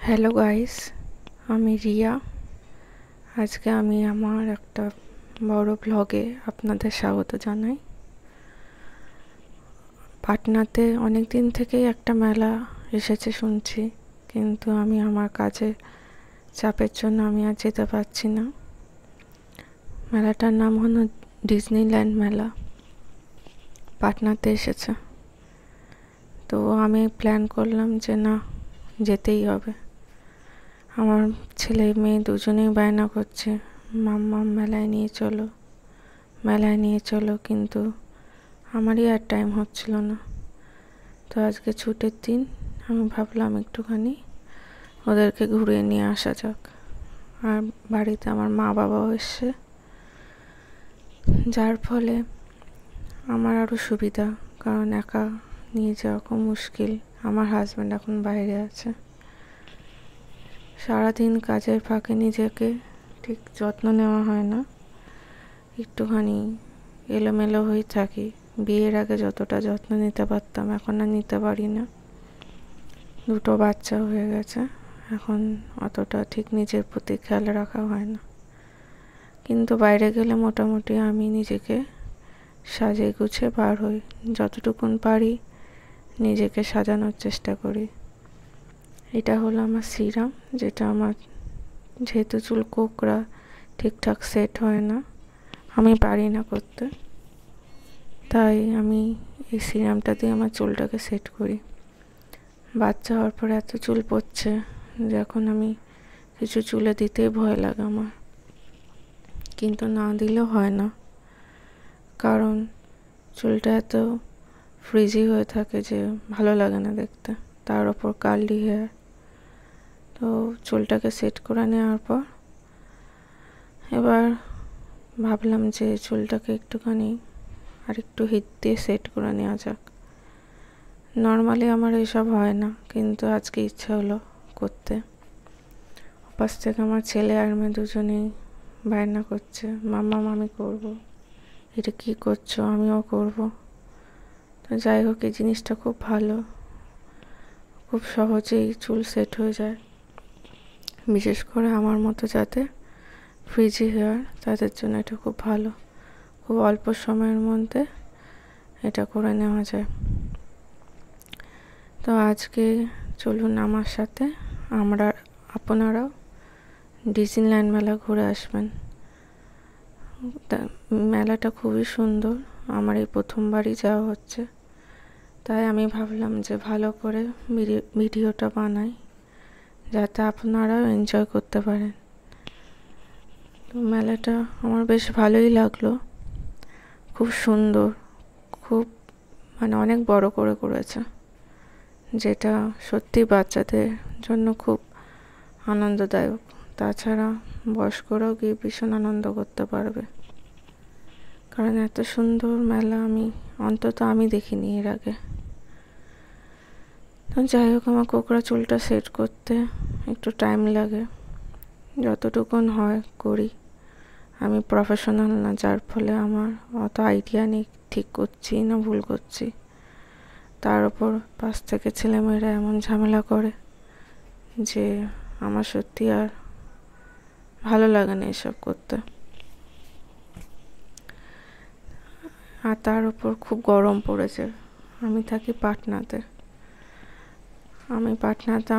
Hello guys, আমি রিয়া। আজকে আমি আমার একটা বড় ব্লগে আপনাদের স্বাগত জানাই। পাটনাতে অনেক দিন থেকেই একটা মেলা এসেছে শুনছি, কিন্তু আমি আমার কাজের চাপের জন্য আমি আর যেতে পারছি না। মেলাটার নাম হলো ডিজনিল্যান্ড মেলা, পাটনাতে এসেছে। তো আমি প্ল্যান করলাম যে না, যেতেই হবে। আমার ছেলে মেয়ে দুজনেই বায়না করছে, মাম্মা মেলায় নিয়ে চলো, মেলায় নিয়ে চলো, কিন্তু আমারই আর টাইম হচ্ছিল না। তো আজকে ছুটির দিন, আমি ভাবলাম একটুখানি ওদেরকে ঘুরিয়ে নিয়ে আসা যাক। আর বাড়িতে আমার মা বাবাও এসছে, যার ফলে আমার আরও সুবিধা, কারণ একা নিয়ে যাওয়া খুব মুশকিল। আমার হাজব্যান্ড এখন বাইরে আছে। সারাদিন কাজের ফাঁকে নিজেকে ঠিক যত্ন নেওয়া হয় না, একটুখানি এলোমেলো হয়ে থাকি। বিয়ের আগে যতটা যত্ন নিতে পারতাম এখন আর নিতে পারি না। দুটো বাচ্চা হয়ে গেছে, এখন অতটা ঠিক নিজের প্রতি খেয়াল রাখা হয় না। কিন্তু বাইরে গেলে মোটামুটি আমি নিজেকে সাজিয়ে গুছিয়ে বার হই, যতটুকুন পারি নিজেকে সাজানোর চেষ্টা করি। এটা হলো আমার সিরাম, যেটা আমার, যেহেতু চুল কোঁকড়া, ঠিকঠাক সেট হয় না, আমি পারি না করতে, তাই আমি এই সিরামটা দিয়ে আমার চুলটাকে সেট করি। বাচ্চা হওয়ার পর এত চুল পড়ছে যে এখন আমি কিছু চুলে দিতেই ভয় লাগে আমার, কিন্তু না দিলেও হয় না, কারণ চুলটা এত ফ্রিজি হয়ে থাকে যে ভালো লাগে না দেখতে, তার ওপর কার্লি হেয়ার। তো চুলটাকে সেট করে নেওয়ার পর এবার ভাবলাম যে চুলটাকে একটুখানি আর একটু হিট দিয়ে সেট করে নেওয়া যাক। নর্মালি আমার এসব হয় না, কিন্তু আজকে ইচ্ছা হলো করতে। পাশ থেকে আমার ছেলে আর মেয়ে দুজনেই বায়না করছে, মাম্মা আমি করবো, এটা কি করছো, আমিও করব। তো যাই হোক, এই জিনিসটা খুব ভালো, খুব সহজেই চুল সেট হয়ে যায়, বিশেষ করে আমার মতো যাতে ফ্রিজি হেয়ার, তাদের জন্য এটা খুব ভালো। খুব অল্প সময়ের মধ্যে এটা করে নেওয়া যায়। তো আজকে চলুন আমার সাথে, আপনারাও ডিজনিল্যান্ড মেলা ঘুরে আসবেন। মেলাটা খুবই সুন্দর, আমার এই প্রথমবারই যাওয়া হচ্ছে, তাই আমি ভাবলাম যে ভালো করে ভিডিওটা বানাই, যাতে আপনারাও এনজয় করতে পারেন। তো মেলাটা আমার বেশ ভালোই লাগলো, খুব সুন্দর, খুব অনেক বড় করে করেছে, যেটা সত্যি বাচ্চাদের জন্য খুব আনন্দদায়ক। তাছাড়া বয়স্করাও গিয়ে ভীষণ আনন্দ করতে পারবে, কারণ এত সুন্দর মেলা অন্তত আমি দেখিনি এর আগে। তো যাই হোক, আমার কোঁকড়া চুলটা সেট করতে একটু টাইম লাগে, যতটুকুন হয় করি। আমি প্রফেশনাল না, যার ফলে আমার অত আইডিয়া নেই ঠিক করছি না ভুল করছি। তার উপর পাশ থেকে ছেলেমেয়েরা এমন ঝামেলা করে যে আমার সত্যি আর ভালো লাগে না এসব করতে। আর তার উপর খুব গরম পড়েছে। আমি থাকি পাটনাতে,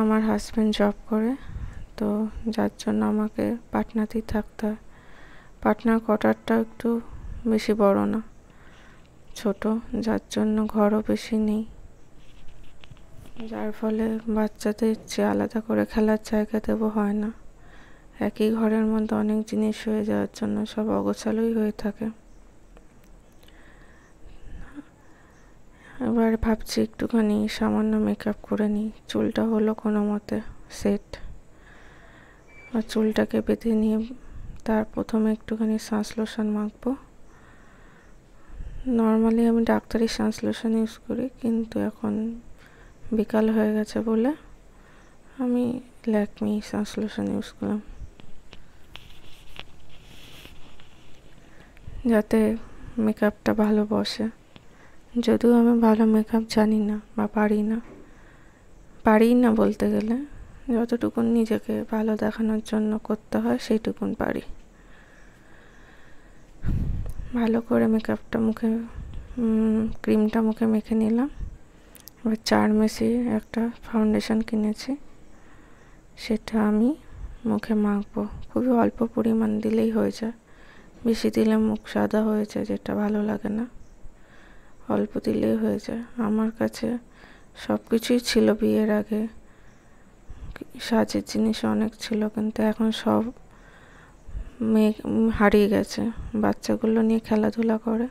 আমার হাজব্যান্ড জব করে, তো যার জন্য আমাকে পাটনাতেই থাকতে হয়। পাটনার কোয়ার্টারটা একটু বেশি বড় না, ছোট, যার জন্য ঘরও বেশি নেই, যার ফলে বাচ্চাদের যে আলাদা করে খেলার জায়গা দেবো হয় না। একই ঘরের মধ্যে অনেক জিনিস হয়ে যাওয়ার জন্য সব অগোছালোই হয়ে থাকে। এবার ভাবছি একটুখানি সামান্য মেকআপ করে নিই, চুলটা হলো কোনো মতে সেট। আর চুলটাকে বেঁধে নিয়ে তার প্রথমে একটুখানি সানস লোশন মাখবো। নর্মালি আমি ডাক্তারি সানস লোশন ইউজ করি, কিন্তু এখন বিকাল হয়ে গেছে বলে আমি ল্যাকমি সানস লোশন ইউজ করলাম, যাতে মেকআপটা ভালো বসে। যদিও আমি ভালো মেকআপ জানি না বা পারি না বলতে গেলে, যতটুকুন নিজেকে ভালো দেখানোর জন্য করতে হয় সেইটুকুন পারি। ভালো করে মেকআপটা মুখে ক্রিমটা মুখে মেখে নিলাম। এবার চারমেসি একটা ফাউন্ডেশন কিনেছি, সেটা আমি মুখে মাখবো। খুবই অল্প পরিমাণ দিলেই হয়ে যায়, বেশি দিলে মুখ সাদা হয়ে যায়, যেটা ভালো লাগে না। অল্প দিলেই হয়ে যায়। আমার কাছে সব কিছুই ছিল বিয়ের আগে, সাজের জিনিস অনেক ছিল, কিন্তু এখন সব হারিয়ে গেছে। বাচ্চাগুলো নিয়ে খেলাধুলা করে,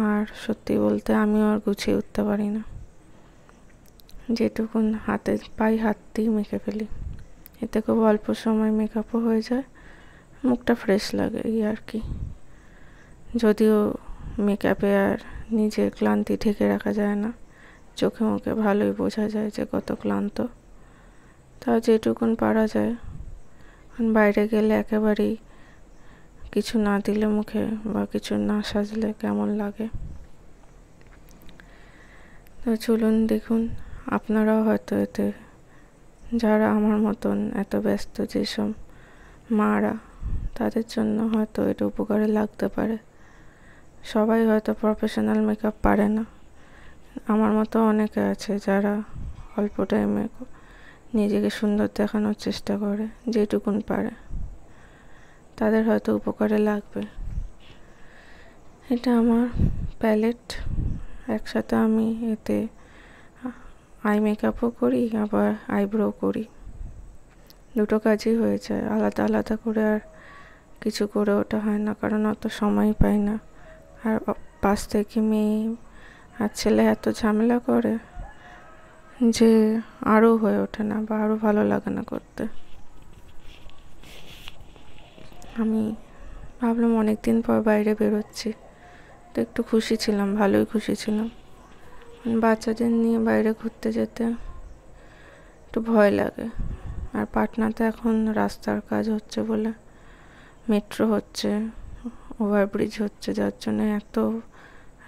আর সত্যি বলতে আমিও আর গুছিয়ে উঠতে পারি না। যেটুকুন হাতে পাই হাত দিয়ে মেখে ফেলি। এতে খুব অল্প সময় মেকআপও হয়ে যায়, মুখটা ফ্রেশ লাগে, এই আর কি। যদিও মেকআপে আর নিজের ক্লান্তি ঢেকে রাখা যায় না, চোখে মুখে ভালোই বোঝা যায় যে কত ক্লান্ত। তা যেটুকুন পারা যায়। বাইরে গেলে একেবারেই কিছু না দিলে মুখে বা কিছু না সাজলে কেমন লাগে। তো চলুন দেখুন, আপনারাও হয়তো এতে, যারা আমার মতন এত ব্যস্ত যেসব মারা, তাদের জন্য হয়তো এটা উপকারে লাগতে পারে। সবাই হয়তো প্রফেশনাল মেকআপ পারে না, আমার মতো অনেকে আছে যারা অল্প টাইমে নিজেকে সুন্দর দেখানোর চেষ্টা করে, যেটুকুন পারে। তাদের হয়তো উপকারে লাগবে। এটা আমার প্যালেট। একসাথে আমি এতে আই মেকআপও করি, আবার আইব্রো করি। দুটো কাজই হয়ে যায়, আলাদা আলাদা করে আর কিছু করে ওটা হয় না, কারণ অত সময় পাই না। আর পাশ থেকে মেয়ে আর ছেলে এত ঝামেলা করে যে আরও হয়ে ওঠে না, বা আরও ভালো লাগে না করতে। আমি ভাবলাম অনেকদিন পর বাইরে বেরোচ্ছি, তো একটু খুশি ছিলাম, ভালোই খুশি ছিলাম। বাচ্চাদের নিয়ে বাইরে ঘুরতে যেতে একটু ভয় লাগে। আর পাটনাতে এখন রাস্তার কাজ হচ্ছে বলে, মেট্রো হচ্ছে, ওভারব্রিজ হচ্ছে, যার জন্য এত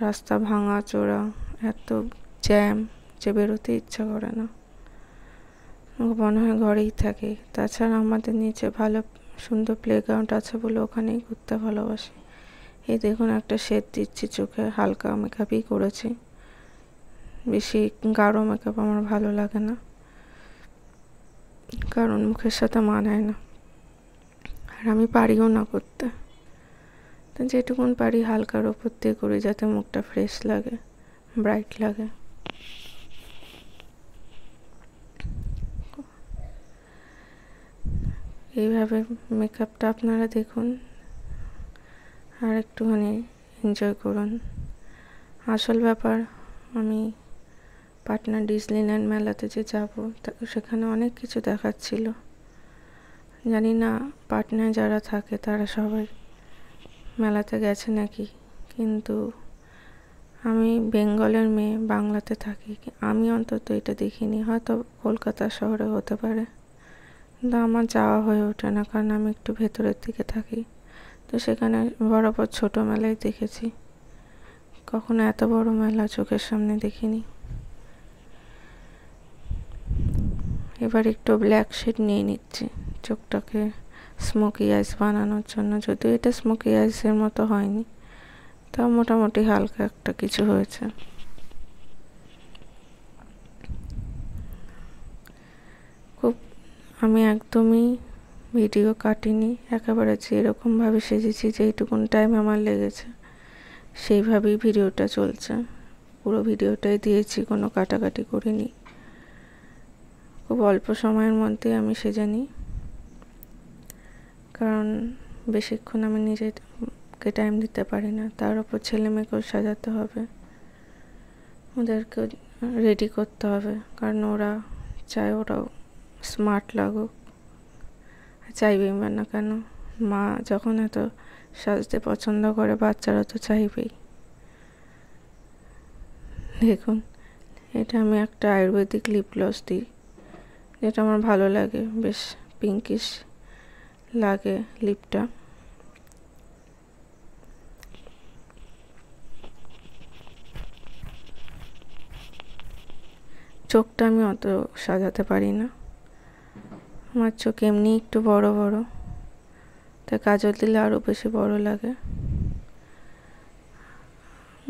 রাস্তা ভাঙা চোরা, এত জ্যাম যে বেরোতে ইচ্ছা করে না, মনে হয় ঘরেই থাকি। তাছাড়া আমাদের নিচে ভালো সুন্দর প্লেগ্রাউন্ড আছে বলে ওখানেই ঘুরতে ভালোবাসি। এই দেখুন একটা শেড দিচ্ছি চোখে, হালকা মেকআপই করেছি, বেশি গাঢ় মেকআপ আমার ভালো লাগে না, কারণ মুখের সাথে মানায় না, আর আমি পারিও না করতে। তো যেটুকুন পারি হালকার ওপর দিয়ে করি, যাতে মুখটা ফ্রেশ লাগে, ব্রাইট লাগে। এইভাবে মেকআপটা আপনারা দেখুন আর একটুখানি এনজয় করুন। আসল ব্যাপার, আমি পাটনা ডিজনিল্যান্ড মেলাতে যে যাব, সেখানে অনেক কিছু দেখাচ্ছিল। জানি না পাটনায় যারা থাকে তারা সবাই মেলাতে গেছে নাকি, কিন্তু আমি বেঙ্গলের মেয়ে, বাংলাতে থাকি, আমি অন্তত এটা দেখিনি। হয়তো কলকাতা শহরে হতে পারে, কিন্তু আমার যাওয়া হয়ে ওঠে না, কারণ আমি একটু ভেতরের দিকে থাকি। তো সেখানে বরাবর ছোট মেলাই দেখেছি, কখনো এত বড় মেলা চোখের সামনে দেখিনি। এবার একটু ব্ল্যাক শেড নিয়ে নিচ্ছি চোখটাকে স্মোকি আইস বানানোর জন্য। যদিও এটা স্মোকি আইসের মতো হয়নি, তাও মোটামুটি হালকা একটা কিছু হয়েছে। খুব আমি একদমই ভিডিও কাটিনি, একেবারে যেরকমভাবে সেজেছি, যেইটুকুন টাইম আমার লেগেছে সেইভাবেই ভিডিওটা চলছে। পুরো ভিডিওটাই দিয়েছি, কোনো কাটাকাটি করিনি। খুব অল্প সময়ের মধ্যে আমি সেজে নিই, কারণ বেশিক্ষণ আমি নিজেকে টাইম দিতে পারি না। তার উপর ছেলে মেয়েকেও সাজাতে হবে, ওদেরকে রেডি করতে হবে, কারণ ওরা চায় ওরাও স্মার্ট লাগুক। চাইবেই বা না কেন, মা যখন এত সাজতে পছন্দ করে, বাচ্চারা তো চাইবেই। দেখুন, এটা আমি একটা আয়ুর্বেদিক লিপ গ্লস দিই, যেটা আমার ভালো লাগে, বেশ পিঙ্কিশ লাগে লিপটা। চোখটা আমি অত সাজাতে পারি না, আমার চোখ এমনি একটু বড় বড়, তাই কাজল দিলে আরও বেশি বড় লাগে।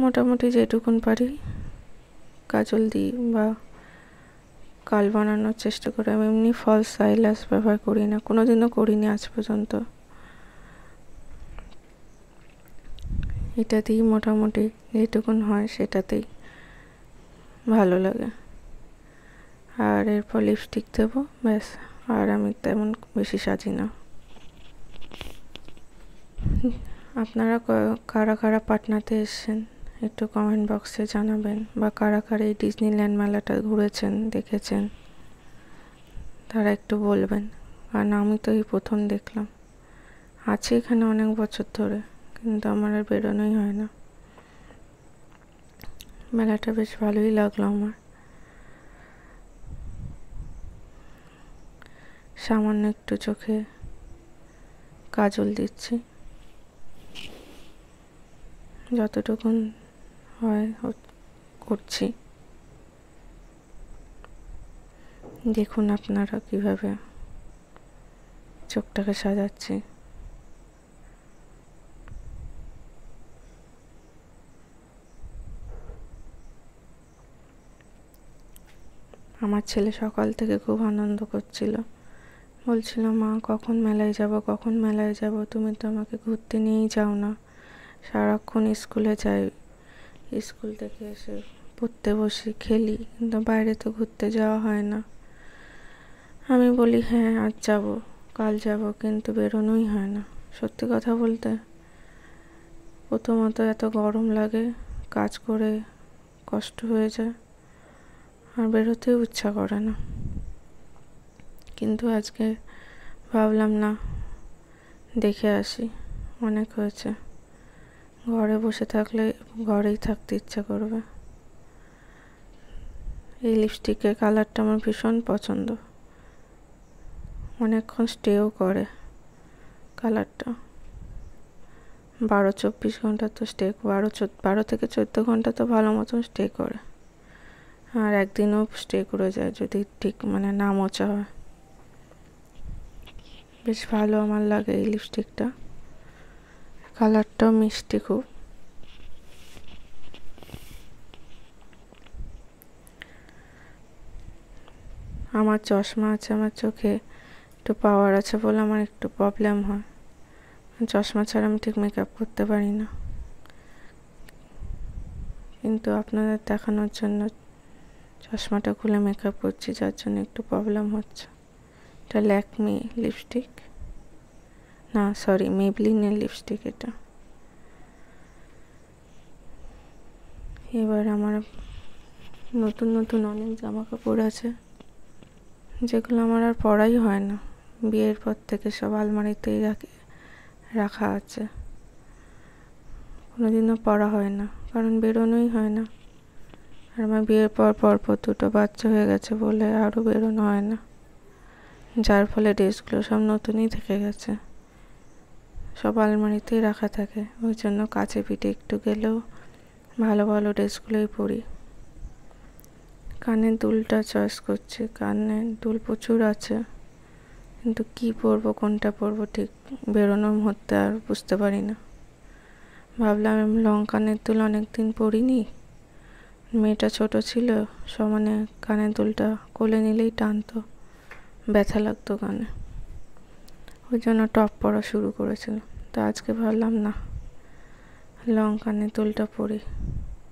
মোটামুটি যেটুকুন পারি কাজল দিই বা কাল বানানোর চেষ্টা করি। আমি এমনি ফলস আইল্যাশ ব্যবহার করি না, কোনোদিনও করিনি আজ পর্যন্ত। এটাতেই মোটামুটি যেটুকুন হয় সেটাতেই ভালো লাগে। আর এরপর লিপস্টিক দেবো, ব্যাস। আর আমি তেমন বেশি সাজি না। আপনারা কারা কারা পাটনাতে এসেছেন একটু কমেন্ট বক্সে জানাবেন, বা কারা কারা এই ডিজনিল্যান্ড মেলাটা ঘুরেছেন, দেখেছেন, তারা একটু বলবেন। কারণ আমি তো এই প্রথম দেখলাম। আছি এখানে অনেক বছর ধরে, কিন্তু আমার আর বেরোনোই হয় না। মেলাটা বেশ ভালোই লাগলো আমার। সামান্য একটু চোখে কাজল দিচ্ছি, যতটুকুন হয় করছি। দেখুন আপনারা কিভাবে চোখটাকে সাজাচ্ছি। আমার ছেলে সকাল থেকে খুব আনন্দ করছিল, বলছিল মা কখন মেলায় যাব, কখন মেলায় যাব, তুমি তো আমাকে ঘুরতে নিয়েই যাও না, সারাক্ষণ স্কুলে যাই, স্কুল থেকে এসে পড়তে বসি, খেলি, কিন্তু বাইরে তো ঘুরতে যাওয়া হয় না। আমি বলি হ্যাঁ আজ যাব, কাল যাব, কিন্তু বেরোনোই হয় না। সত্যি কথা বলতে প্রথমত এত গরম লাগে, কাজ করে কষ্ট হয়ে যায়, আর বেরোতেও ইচ্ছা করে না। কিন্তু আজকে ভাবলাম না, দেখে আসি, অনেক হয়েছে। ঘরে বসে থাকলে ঘরেই থাকতে ইচ্ছা করবে। এই লিপস্টিকের কালারটা আমার ভীষণ পছন্দ, অনেকক্ষণ স্টেও করে কালারটা। 12-24 ঘন্টা তো স্টে, 12 থেকে 14 ঘন্টা তো ভালো মতন স্টে করে, আর একদিনও স্টে করে যায় যদি ঠিক না মোছা হয়। বেশ ভালো আমার লাগে এই লিপস্টিকটা, কালারটাও মিষ্টি খুব। আমার চশমা আছে, আমার চোখে একটু পাওয়ার আছে বলে আমার একটু প্রবলেম হয়। চশমা ছাড়া আমি ঠিক মেকআপ করতে পারি না, কিন্তু আপনাদের দেখানোর জন্য চশমাটা খুলে মেকআপ করছি, যার জন্য একটু প্রবলেম হচ্ছে। এটা ল্যাকমি লিপস্টিক, না সরি মেবলিনের লিপস্টিক এটা। এবার আমার নতুন নতুন অনেক জামা কাপড় আছে, যেগুলো আমার আর পরাই হয় না। বিয়ের পর থেকে সব আলমারিতেই রাখা আছে, কোনোদিনও পরা হয় না, কারণ বেরোনোই হয় না। আর আমার বিয়ের পর 2টো বাচ্চা হয়ে গেছে বলে আরও বেরোনো হয় না, যার ফলে ড্রেসগুলো সব নতুনই থেকে গেছে, সব আলমারিতেই রাখা থাকে। ওই জন্য কাছে পিঠে একটু গেলেও ভালো ভালো ড্রেসগুলোই পরি। কানের দুলটা চয়েস করছি, কানের দুল প্রচুর আছে, কিন্তু কি পরবো কোনটা পরবো ঠিক বেরোনোর মধ্যে আর বুঝতে পারি না। ভাবলাম লং কানের দুল অনেকদিন পরিনি, মেয়েটা ছোট ছিল, সমানে কানের দুলটা কোলে নিলেই টানতো, ব্যথা লাগতো কানে, ওই জন্য টপ পরা শুরু করেছিলাম। তো আজকে ভাবলাম না, লং কানের দুলটা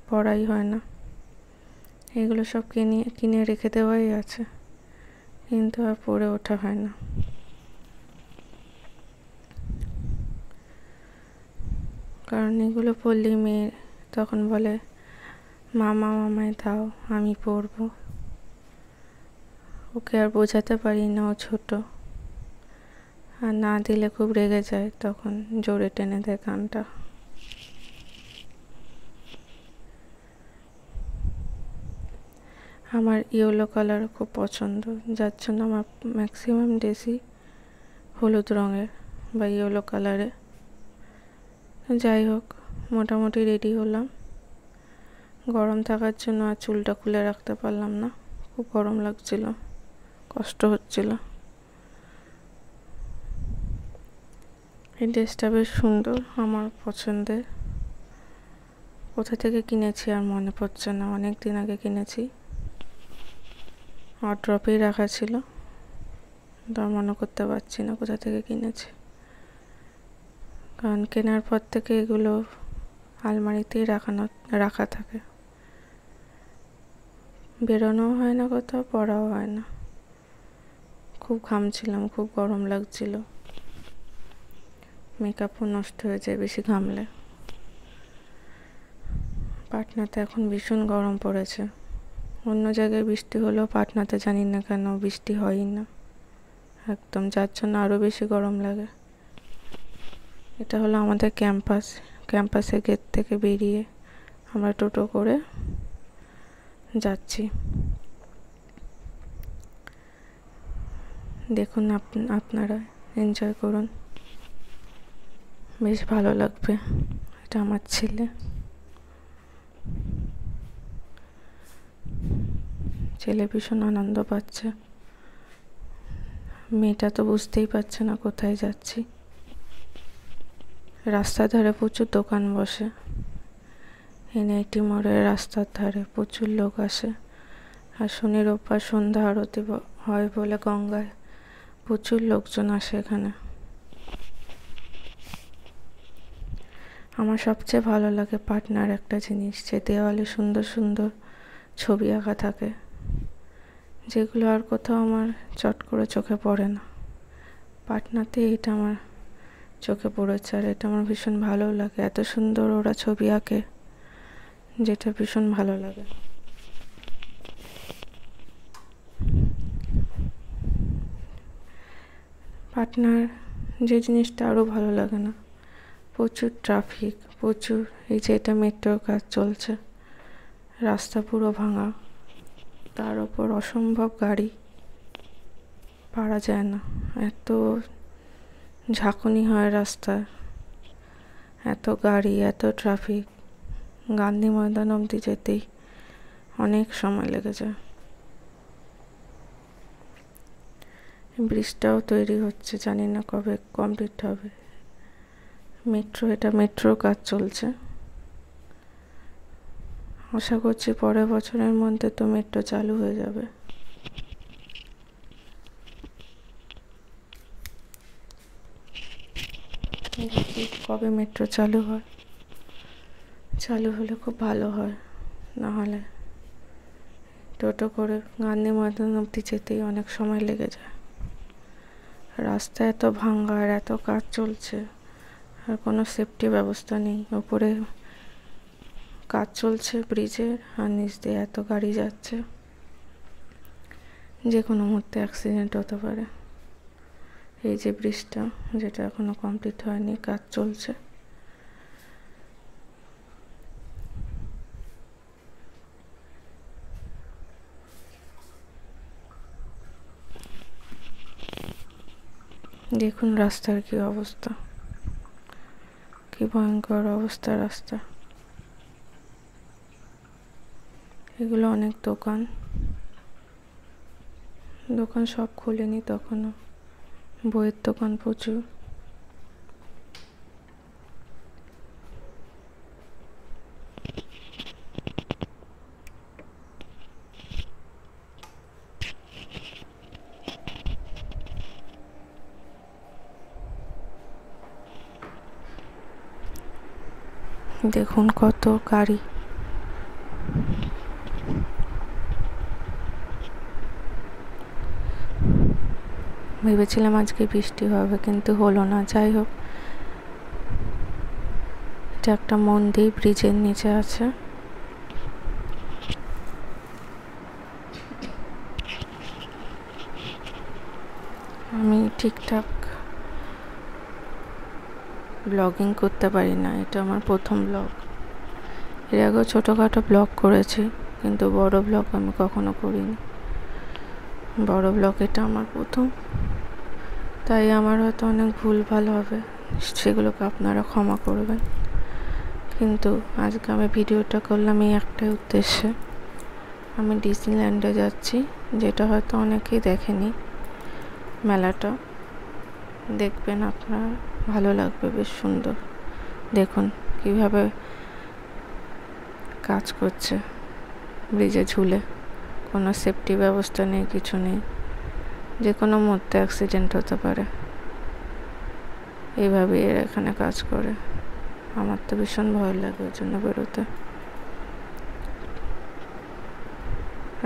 পরাই হয় না। এগুলো সব কিনে রেখে দেওয়াই আছে, কিন্তু আর পরে ওঠা হয় না। কারণ এগুলো পরলেই মেয়ে তখন বলে মামায় দাও আমি পরবো। ওকে আর বোঝাতে পারি না, ও ছোট, আর না দিলে খুব রেগে যায়, তখন জোরে টেনে দেয় কানটা। আমার ইয়েলো কালার খুব পছন্দ, যার জন্য আমার ম্যাক্সিমাম ড্রেসই হলুদ রঙের বা ইয়েলো কালারে। যাই হোক, মোটামুটি রেডি হলাম। গরম থাকার জন্য আর চুলটা খুলে রাখতে পারলাম না, খুব গরম লাগছিল, কষ্ট হচ্ছিল। এই ড্রেসটা বেশ সুন্দর, আমার পছন্দের। কোথা থেকে কিনেছি আর মনে পড়ছে না, অনেক দিন আগে কিনেছি, ওয়ারড্রপেই রাখা ছিল, তো মনে করতে পারছি না কোথা থেকে কিনেছি, কারণ কেনার পর থেকে এগুলো আলমারিতেই রাখা থাকে, বেরোনো হয় না, কোথাও পরাও হয় না। খুব ঘামছিলাম, খুব গরম লাগছিল, মেকআপও নষ্ট হয়ে যায় বেশি ঘামলে। পাটনাতে এখন ভীষণ গরম পড়েছে, অন্য জায়গায় বৃষ্টি হলেও পাটনাতে জানি না কেন বৃষ্টি হয়ই না একদম, যার জন্য আরও বেশি গরম লাগে। এটা হলো আমাদের ক্যাম্পাসের গেট থেকে বেরিয়ে আমরা টোটো করে যাচ্ছি। দেখুন, আপনারা এনজয় করুন, বেশ ভালো লাগবে। এটা আমার ছেলে ভীষণ আনন্দ পাচ্ছে, মেয়েটা তো বুঝতেই পারছে না কোথায় যাচ্ছি। রাস্তার ধারে প্রচুর দোকান বসে, এনআইটি মোড়ের রাস্তার ধারে প্রচুর লোক আসে, আর শনি রোববার সন্ধ্যা আরতি হয় বলে গঙ্গায় প্রচুর লোকজন আসে এখানে। আমার সবচেয়ে ভালো লাগে পাটনার একটা জিনিস, যে দেওয়ালে সুন্দর সুন্দর ছবি আঁকা থাকে, যেগুলো আর কোথাও আমার চট করে চোখে পড়ে না। পাটনাতে এটা আমার চোখে পড়েছে, আর এটা আমার ভীষণ ভালো লাগে, এত সুন্দর ওরা ছবি আঁকে, যেটা ভীষণ ভালো লাগে। পাটনার যে জিনিসটা আরও ভালো লাগে না, প্রচুর ট্রাফিক, প্রচুর, এই যে এটা মেট্রোর কাজ চলছে, রাস্তা পুরো ভাঙা, তার ওপর অসম্ভব গাড়ি, পারা যায় না, এত ঝাঁকুনি হয় রাস্তায়, এত গাড়ি, এত ট্রাফিক, গান্ধী ময়দান অবধি যেতেই অনেক সময় লেগে যায়। ব্রিজটাও তৈরি হচ্ছে, জানি না কবে কমপ্লিট হবে। এটা মেট্রোর কাজ চলছে, আশা করছি পরের বছরের মধ্যে তো মেট্রো চালু হয়ে যাবে। কবে মেট্রো চালু হয়, চালু হলে খুব ভালো হয়, না হলে টোটো করে গান্ধী ময়দান অবধি যেতেই অনেক সময় লেগে যায়। রাস্তা এত ভাঙা আর এত কাজ চলছে, আর কোনো সেফটি ব্যবস্থা নেই, ওপরে কাজ চলছে ব্রিজের, আর নিচ দিয়ে এত গাড়ি যাচ্ছে, যে কোনো মুহূর্তে অ্যাক্সিডেন্ট হতে পারে। এই যে ব্রিজটা, যেটা এখনো কমপ্লিট হয়নি, কাজ চলছে। দেখুন রাস্তার কি অবস্থা, কি ভয়ঙ্কর অবস্থা রাস্তা। এগুলো অনেক দোকান সব খোলেনি তখনও, বইয়ের দোকান প্রচুর। দেখুন কত গাড়ি, ভেবেছিলাম আজকে বৃষ্টি হবে, কিন্তু হলো না। যাই হোক, এটা একটা মন্দির ব্রিজের নিচে আছে। আমি ঠিকঠাক ব্লগিং করতে পারি না, এটা আমার প্রথম ব্লগ। এর আগেও ছোটোখাটো ব্লগ করেছি, কিন্তু বড় ব্লগ আমি কখনো করিনি। বড় ব্লগ এটা আমার প্রথম, তাই আমার হয়তো অনেক ভুলভাল হবে, সেগুলোকে আপনারা ক্ষমা করবেন। কিন্তু আজকে আমি ভিডিওটা করলাম এই একটাই উদ্দেশ্যে, আমি ডিজনিল্যান্ডে যাচ্ছি, যেটা হয়তো অনেকেই দেখেনি। মেলাটা দেখবেন আপনারা, ভালো লাগবে, বেশ সুন্দর। দেখুন কিভাবে কাজ করছে ব্রিজে ঝুলে, কোনো সেফটি ব্যবস্থা নেই, কিছু নেই, যে কোনো মুহূর্তে অ্যাক্সিডেন্ট হতে পারে। এইভাবে এরা এখানে কাজ করে। আমার তো ভীষণ ভয় লাগে ওই জন্য বেরোতে।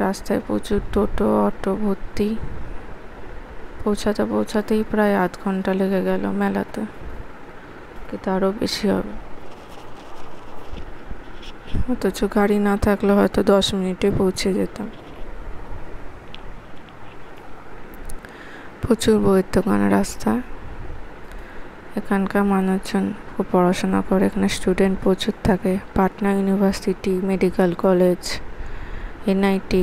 রাস্তায় প্রচুর টোটো অটো ভর্তি। পৌঁছাতেই প্রায় আধ ঘন্টা লেগে গেল মেলাতে, কি তারও বেশি হবে। অথচ গাড়ি না থাকলে হয়তো 10 মিনিটে পৌঁছে যেতাম। প্রচুর বইয়ের দোকান রাস্তায়। এখানকার মানুষজন খুব পড়াশোনা করে, এখানে স্টুডেন্ট প্রচুর থাকে। Patna university, medical college, NIT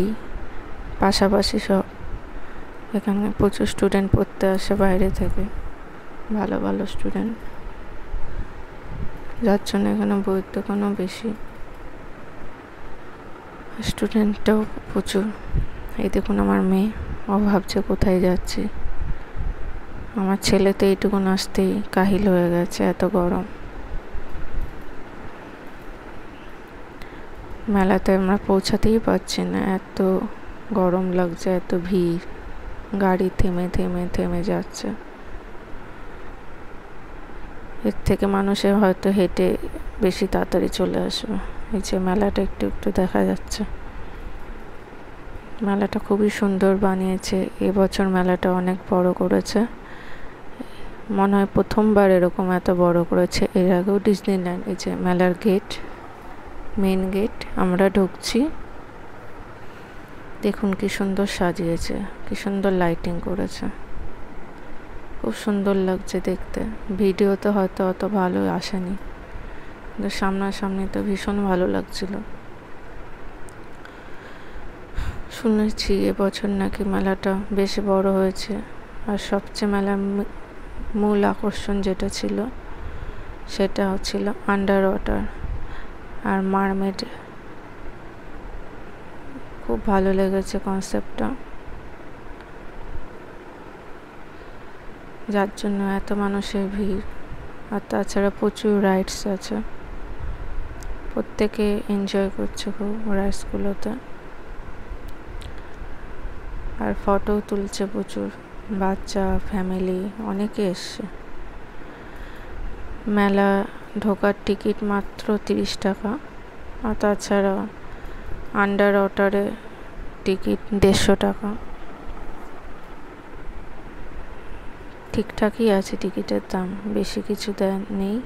পাশাপাশি সব। এখানে প্রচুর স্টুডেন্ট পড়তে আসে বাইরে থেকে, ভালো ভালো স্টুডেন্ট, যার জন্য এখানে বইয়ের দোকানও বেশি, স্টুডেন্টটাও প্রচুর। এই দেখুন আমার মেয়ে, ও ভাবছে কোথায় যাচ্ছি। আমার ছেলে তো এইটুকুন আসতেই কাহিল হয়ে গেছে, এত গরম। মেলাতে আমরা পৌঁছাতেই পারছি না, এত গরম লাগছে, এত ভিড়, গাড়ি থেমে থেমে থেমে যাচ্ছে। এর থেকে মানুষের হয়তো হেঁটে বেশি তাড়াতাড়ি চলে আসবে। এই যে মেলাটা একটু একটু দেখা যাচ্ছে। মেলাটা খুবই সুন্দর বানিয়েছে। এবছর মেলাটা অনেক বড় করেছে, মনে হয় প্রথমবার এরকম এত বড় করেছে। এর আগেও ডিজনিল্যান্ড, এই যে মেলার গেট, মেন গেট, আমরা ঢুকছি। দেখুন কি সুন্দর সাজিয়েছে, কি সুন্দর লাইটিং করেছে, খুব সুন্দর লাগছে দেখতে। ভিডিওতে হয়তো অত ভালো আসেনি, কিন্তু সামনাসামনি তো ভীষণ ভালো লাগছিল। শুনেছি এবছর নাকি মেলাটা বেশ বড় হয়েছে, আর সবচেয়ে মেলার মূল আকর্ষণ যেটা ছিল সেটা হচ্ছিল আন্ডার ওয়াটার আর মারমেড। খুব ভালো লেগেছে কনসেপ্টটা, যার জন্য এত মানুষের ভিড়। আর তাছাড়া প্রচুর রাইডস আছে, প্রত্যেকে এনজয় করছে খুব রাইডসগুলোতে, আর ফটো তুলছে প্রচুর বাচ্চা, ফ্যামিলি, অনেকে এসছে। মেলা ঢোকার টিকিট মাত্র 30 টাকা, আর তাছাড়া আন্ডার ওয়াটারে টিকিট 150 টাকা। ঠিকঠাকই আছে টিকিটের দাম, বেশি কিছু নেই,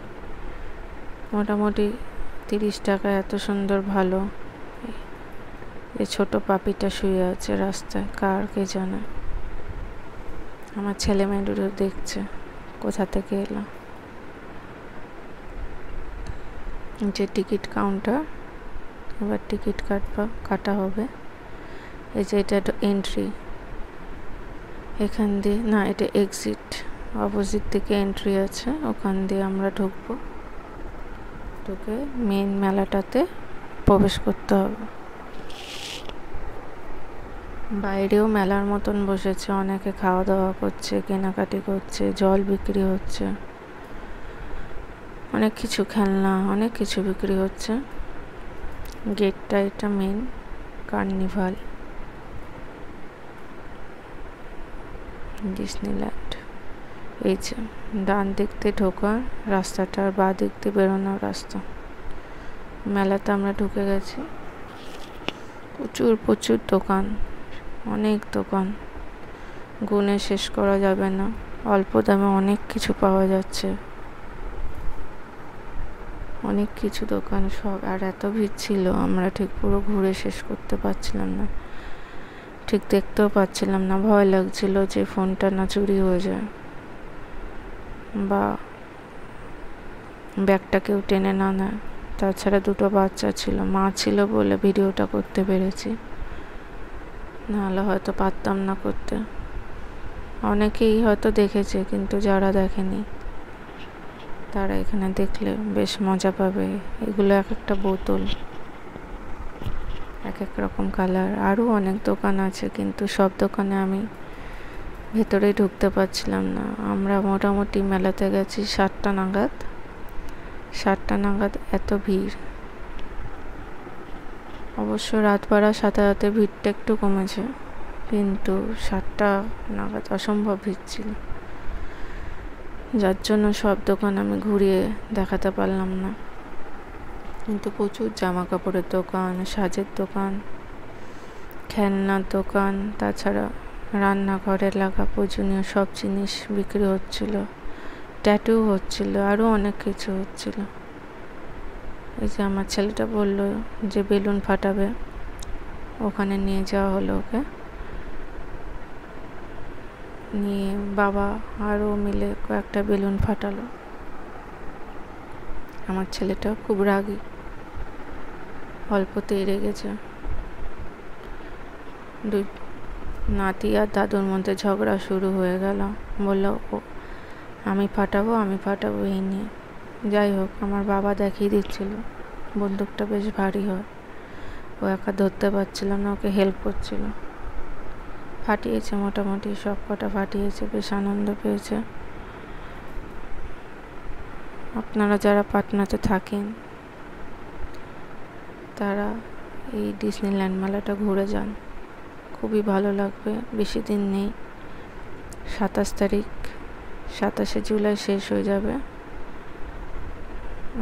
মোটামুটি 30 টাকায় এত সুন্দর ভালো। এই ছোট পাপিটা শুয়ে আছে রাস্তায়, কার কে জানে। আমার ছেলে মেয়ে দুটো দেখছে কোথা থেকে এলাম। যে টিকিট কাউন্টার, এবার টিকিট কাটা হবে। এই যে এটা এন্ট্রি, এখান দিয়ে না, এটা এক্সিট, অপোজিট দিকে এন্ট্রি আছে, ওখান দিয়ে আমরা ঢুকবো। ঢুকে মেন মেলাটাতে প্রবেশ করতে হবে। বাইরেও মেলার মতন বসেছে, অনেকে খাওয়া দাওয়া করছে, কেনাকাটি করছে, জল বিক্রি হচ্ছে, অনেক কিছু খেলনা, অনেক কিছু বিক্রি হচ্ছে। গেটটা এটা মেন কার্নিভাল ডিজনিল্যান্ড। এই যে ডান দিক দিয়ে ঢোকার রাস্তাটা, আর বাঁ দিক দিয়ে বেরোনোর রাস্তা। মেলাতে আমরা ঢুকে গেছি। প্রচুর প্রচুর দোকান, অনেক দোকান, গুণে শেষ করা যাবে না। অল্প দামে অনেক কিছু পাওয়া যাচ্ছে, অনেক কিছু দোকান সব। আর এত ভিড় ছিল, আমরা ঠিক পুরো ঘুরে শেষ করতে পারছিলাম না, ঠিক দেখতেও পাচ্ছিলাম না। ভয় লাগছিল যে ফোনটা না চুরি হয়ে যায়, বা ব্যাগটা কেউ টেনে না নেয়। তাছাড়া দুটো বাচ্চা ছিল, মা ছিল বলে ভিডিওটা করতে পেরেছি, নাহলে হয়তো পারতাম না করতে। অনেকেই হয়তো দেখেছে, কিন্তু যারা দেখেনি তারা এখানে দেখলে বেশ মজা পাবে। এগুলো এক একটা বোতল, এক এক রকম কালার। আরও অনেক দোকান আছে, কিন্তু সব দোকানে আমি ভেতরে ঢুকতে পারছিলাম না। আমরা মোটামুটি মেলাতে গেছি 7টা নাগাদ। 7টা নাগাদ এত ভিড়। অবশ্য রাত বাড়ার সাথে সাথে ভিড়টা একটু কমেছে, কিন্তু 7টা নাগাদ অসম্ভব ভিড় ছিল, যার জন্য সব দোকান আমি ঘুরিয়ে দেখাতে পারলাম না। কিন্তু প্রচুর জামা কাপড়ের দোকান, সাজের দোকান, খেলনার দোকান, তাছাড়া রান্নাঘরে লাগা প্রয়োজনীয় সব জিনিস বিক্রি হচ্ছিল, ট্যাটু হচ্ছিল, আরও অনেক কিছু হচ্ছিল। এই যে আমার ছেলেটা বলল যে বেলুন ফাটাবে, ওখানে নিয়ে যাওয়া হলো ওকে। নিয়ে বাবা আরও মিলে কয়েকটা বেলুন ফাটালো। আমার ছেলেটা খুব রাগী, অল্পতেই রেগেছে। দুই নাতি আর দাদুর মধ্যে ঝগড়া শুরু হয়ে গেল। বলল আমি ফাটাবো এই নিয়ে। যাই হোক, আমার বাবা দেখিয়ে দিচ্ছিল বন্দুকটা বেশ ভারী হয়, ও একা ধরতে পারছিল না, ওকে হেল্প করছিল। ফাটিয়েছে, মোটামুটি সব কটা ফাটিয়েছে, বেশ আনন্দ পেয়েছে। আপনারা যারা পাটনাতে থাকেন তারা এই ডিজনিল্যান্ড মেলাটা ঘুরে যান, খুবই ভালো লাগবে। বেশি দিন নেই, 27 তারিখ, 27শে জুলাই শেষ হয়ে যাবে,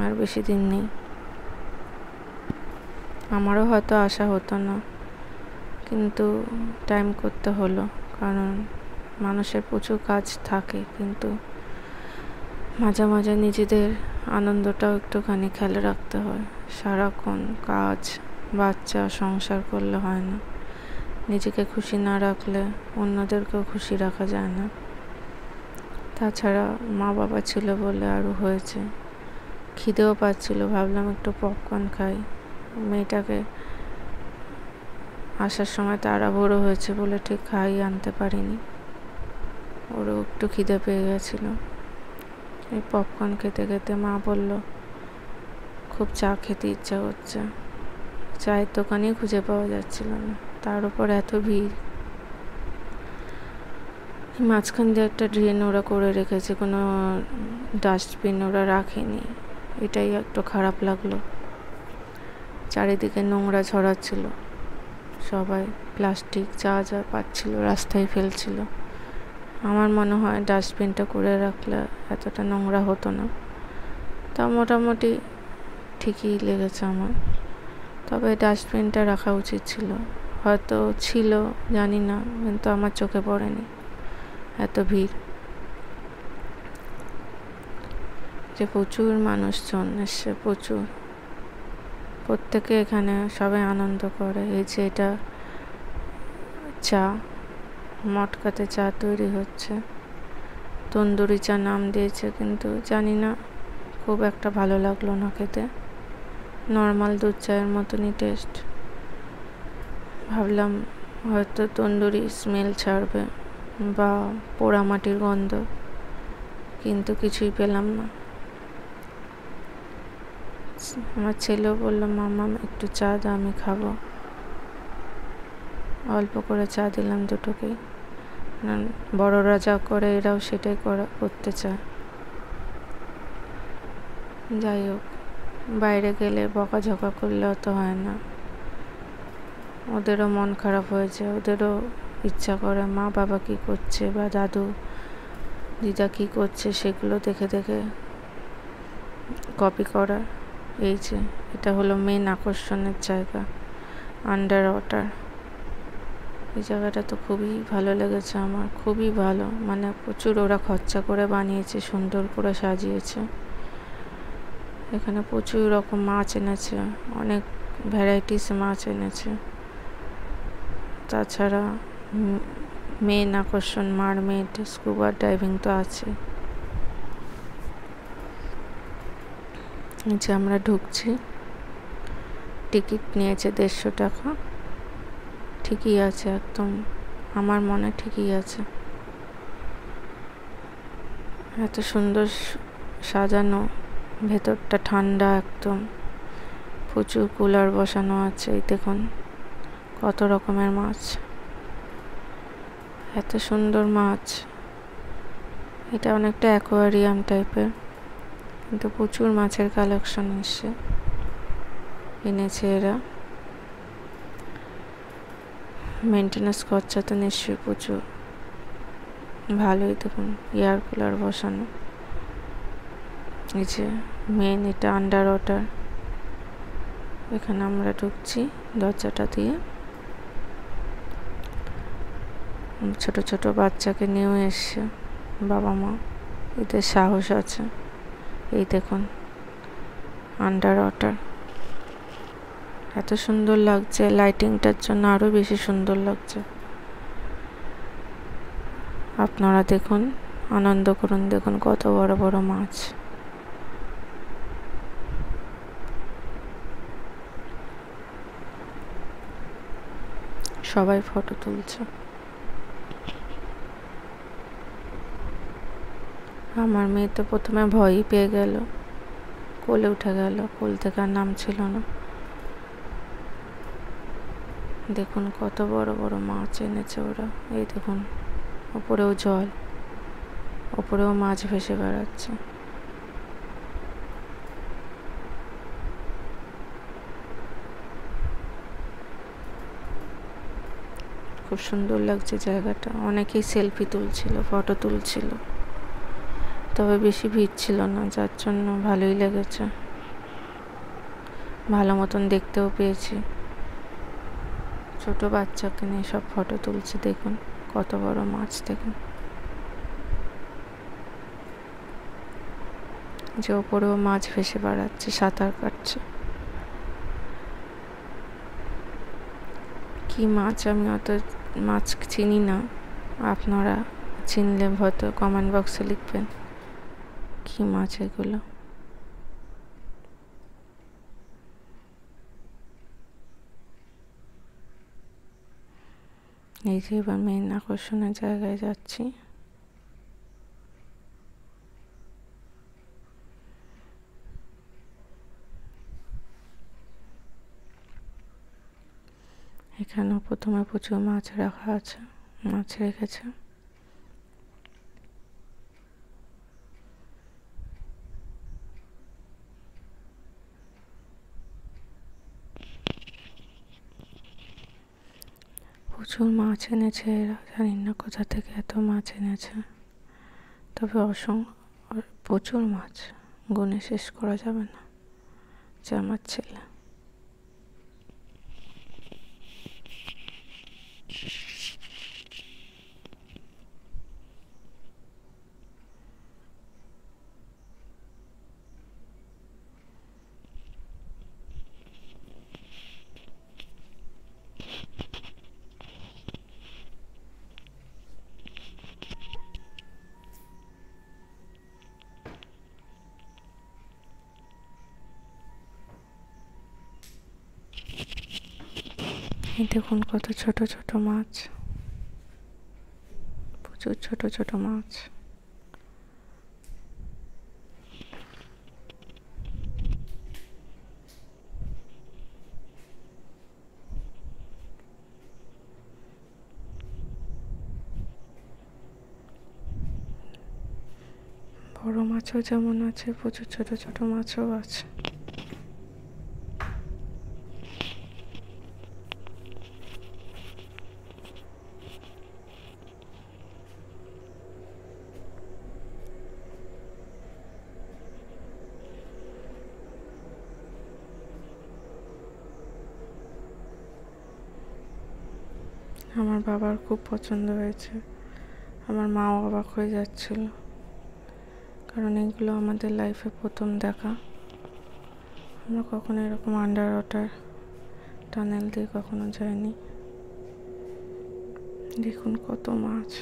আর বেশি দিন নেই। আমারও হয়তো আসা হতো না, কিন্তু টাইম করতে হলো, কারণ মানুষের প্রচুর কাজ থাকে, কিন্তু মাঝে মাঝে নিজেদের আনন্দটাও একটুখানি খেয়াল রাখতে হয়। সারাক্ষণ কাজ, বাচ্চা, সংসার করলে হয় না। নিজেকে খুশি না রাখলে অন্যদেরকেও খুশি রাখা যায় না। তাছাড়া মা বাবা ছিল বলে আরও হয়েছে, খিদেও পাচ্ছিল, ভাবলাম একটু পপকর্ন খাই। মেয়েটাকে আসার সময় তাড়াহুড়ো হয়েছে বলে ঠিক খাইয়ে আনতে পারিনি, ওরও একটু খিদে পেয়ে গেছিলো। এই পপকর্ন খেতে খেতে মা বলল খুব চা খেতে ইচ্ছা করছে। চায়ের দোকানেই খুঁজে পাওয়া যাচ্ছিল না, তার উপর এত ভিড়। মাঝখান দিয়ে একটা ড্রেন ওরা করে রেখেছে, কোনো ডাস্টবিন ওরা রাখেনি, এটাই একটু খারাপ লাগলো। চারিদিকে নোংরা ছড়াচ্ছিল, সবাই প্লাস্টিক যা যা পাচ্ছিল রাস্তায় ফেলছিল। আমার মনে হয় ডাস্টবিনটা করে রাখলে এতটা নোংরা হতো না। তা মোটামুটি ঠিকই লেগেছে আমার, তবে ডাস্টবিনটা রাখা উচিত ছিল, হয়তো ছিল জানি না, কিন্তু আমার চোখে পড়েনি। এত ভিড় যে প্রচুর মানুষজন এসছে, প্রচুর, প্রত্যেকে এখানে সবাই আনন্দ করে। এই যে এটা চা, মটকাতে চা তৈরি হচ্ছে, তন্দুরি চা নাম দিয়েছে, কিন্তু জানি না, খুব একটা ভালো লাগলো না খেতে, নর্মাল দুধ চায়ের মতনই টেস্ট। ভাবলাম হয়তো তন্দুরি স্মেল ছাড়বে বা পোড়ামাটির গন্ধ, কিন্তু কিছুই পেলাম না। আমার ছেলেও বললো মামা একটু চা দাও, আমি খাবো। অল্প করে চা দিলাম দুটোকেই, বড়রা যা করে এরাও সেটাই করতে চায়। যাই হোক, বাইরে গেলে বকাঝকা করলে অত হয় না, ওদেরও মন খারাপ হয়েছে, ওদেরও ইচ্ছা করে মা বাবা কী করছে বা দাদু দিদা কী করছে সেগুলো দেখে দেখে কপি করা। এই যে এটা হলো মেন আকর্ষণের জায়গা, আন্ডার ওয়াটার। এই জায়গাটা তো খুবই ভালো লেগেছে আমার, খুবই ভালো, মানে প্রচুর ওরা খরচা করে বানিয়েছে, সুন্দর করে সাজিয়েছে। এখানে প্রচুর রকম মাছ এনেছে, অনেক ভ্যারাইটিস মাছ এনেছে। তাছাড়া মেন আকর্ষণ মারমেড, স্কুবা ডাইভিং তো আছে। যে আমরা ঢুকছি, টিকিট নিয়েছে 150 টাকা, ঠিকই আছে, একদম আমার মনে ঠিকই আছে। এত সুন্দর সাজানো, ভেতরটা ঠান্ডা একদম, প্রচুর কুলার বসানো আছে। এই দেখুন কত রকমের মাছ, এত সুন্দর মাছ। এটা অনেকটা অ্যাকোয়ারিয়াম টাইপের, কিন্তু প্রচুর মাছের কালেকশন এনেছে এরা। মেনটেন্যান্স খরচা তো নিশ্চয়ই প্রচুর। ভালোই দেখুন, এয়ার কুলার বসানো। এই যে মেন, এটা আন্ডার ওয়াটার। এখানে আমরা ঢুকছি দরজাটা দিয়ে। ছোট ছোট বাচ্চাকে নিয়েও এসছে বাবা মা, এদের সাহস আছে। এই দেখুন আন্ডার ওয়াটার, এত সুন্দর লাগছে। লাইটিংটার জন্য আরো বেশি সুন্দর লাগছে। আপনারা দেখুন, আনন্দ করুন। দেখুন কত বড় বড় মাছ। সবাই ফটো তুলছে। আমার মেয়ে তো প্রথমে ভয়ই পেয়ে গেল, কোলে উঠে গেল, কোল থেকে আর নামছিল না। দেখুন কত বড় বড় মাছ এনেছে ওরা। এই দেখুন ওপরেও জল, ওপরেও মাছ ভেসে বেড়াচ্ছে। খুব সুন্দর লাগছে জায়গাটা। অনেকেই সেলফি তুলছিল, ফটো তুলছিল, তবে বেশি ভিড় ছিল না, যার জন্য ভালোই লেগেছে। ভালো মতন দেখতেও পেয়েছি। ছোট বাচ্চাকে নিয়ে সব ফটো তুলছে। দেখুন কত বড় মাছ। দেখুন যে ওপরেও মাছ ভেসে বেড়াচ্ছে, সাঁতার কাটছে। কি মাছ, আমি অত মাছ চিনি না। আপনারা চিনলে হয়তো কমেন্ট বক্সে লিখবেন কি মাছ এগুলো। এই যে এবার মেন আকর্ষণের জায়গায় যাচ্ছি। এখানেও প্রথমে প্রচুর মাছ রাখা আছে, মাছ রেখেছে। প্রচুর মাছ এনেছে এরা, জানি না কোথা থেকে এত মাছ এনেছে, তবে প্রচুর মাছ, গুনে শেষ করা যাবে না। যে আমার ছেলে। এই দেখুন কত ছোট ছোট মাছ, প্রচুর ছোট ছোট মাছ। বড় মাছও যেমন আছে, প্রচুর ছোট ছোট মাছও আছে। আমার বাবার খুব পছন্দ হয়েছে। আমার মাও অবাক হয়ে যাচ্ছিল, কারণ এগুলো আমাদের লাইফে প্রথম দেখা। আমরা কখনো এরকম আন্ডার ওয়াটার টানেল দিয়ে কখনো যাইনি। দেখুন কত মাছ।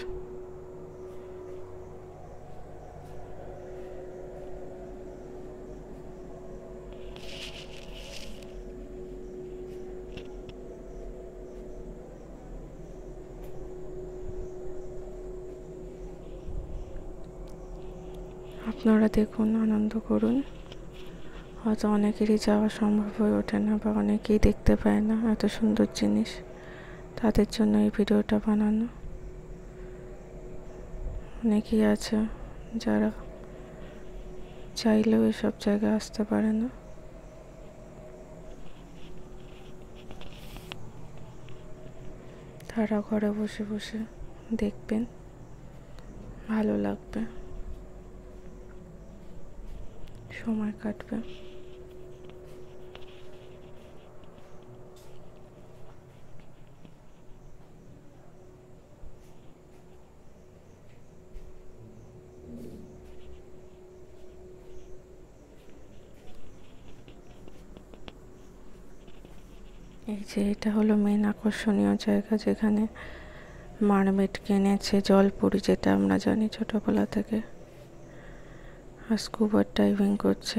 আপনারা দেখুন, আনন্দ করুন। হয়তো অনেকেরই যাওয়া সম্ভব হয়ে ওঠে না, বা অনেকেই দেখতে পায় না এত সুন্দর জিনিস, তাদের জন্য এই ভিডিওটা বানানো। অনেকেই আছে যারা চাইলেও এসব জায়গায় আসতে পারে না। তারা ঘরে বসে বসে দেখবেন, ভালো লাগবে, সময় কাটবে। এই যে এটা হলো মেন আকর্ষণীয় জায়গা, যেখানে মারমেড কিনেছে, জলপুরি যেটা আমরা জানি ছোটবেলা থেকে, আর স্কুবা ডাইভিং করছে।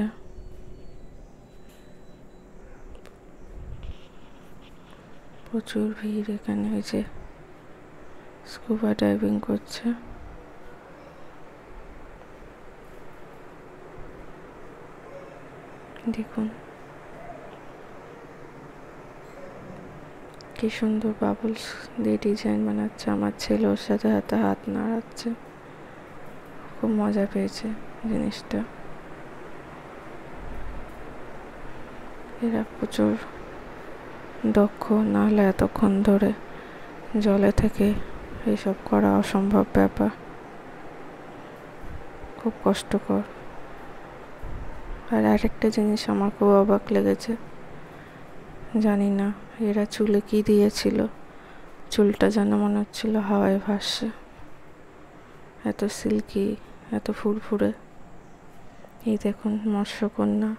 প্রচুর ভিড় এখানে। এই যে স্কুবা ডাইভিং করছে, দেখুন কি সুন্দর বাবলস দিয়ে ডিজাইন বানাচ্ছে। আমার ছেলে ওর সাথে হাতে হাত নাড়াচ্ছে, খুব মজা পেয়েছে জিনিসটা। এরা প্রচুর দক্ষ, নাহলে এতক্ষণ ধরে জলে থেকে এইসব করা অসম্ভব ব্যাপার, খুব কষ্টকর। আর আরেকটা জিনিস আমার খুব অবাক লেগেছে, জানি না এরা চুলে কি দিয়েছিল, চুলটা যেন মনে হচ্ছিল হাওয়ায় ভাসছে, এত সিল্কি, এত ফুরফুরে। এই দেখুন মৎস্যকন্যা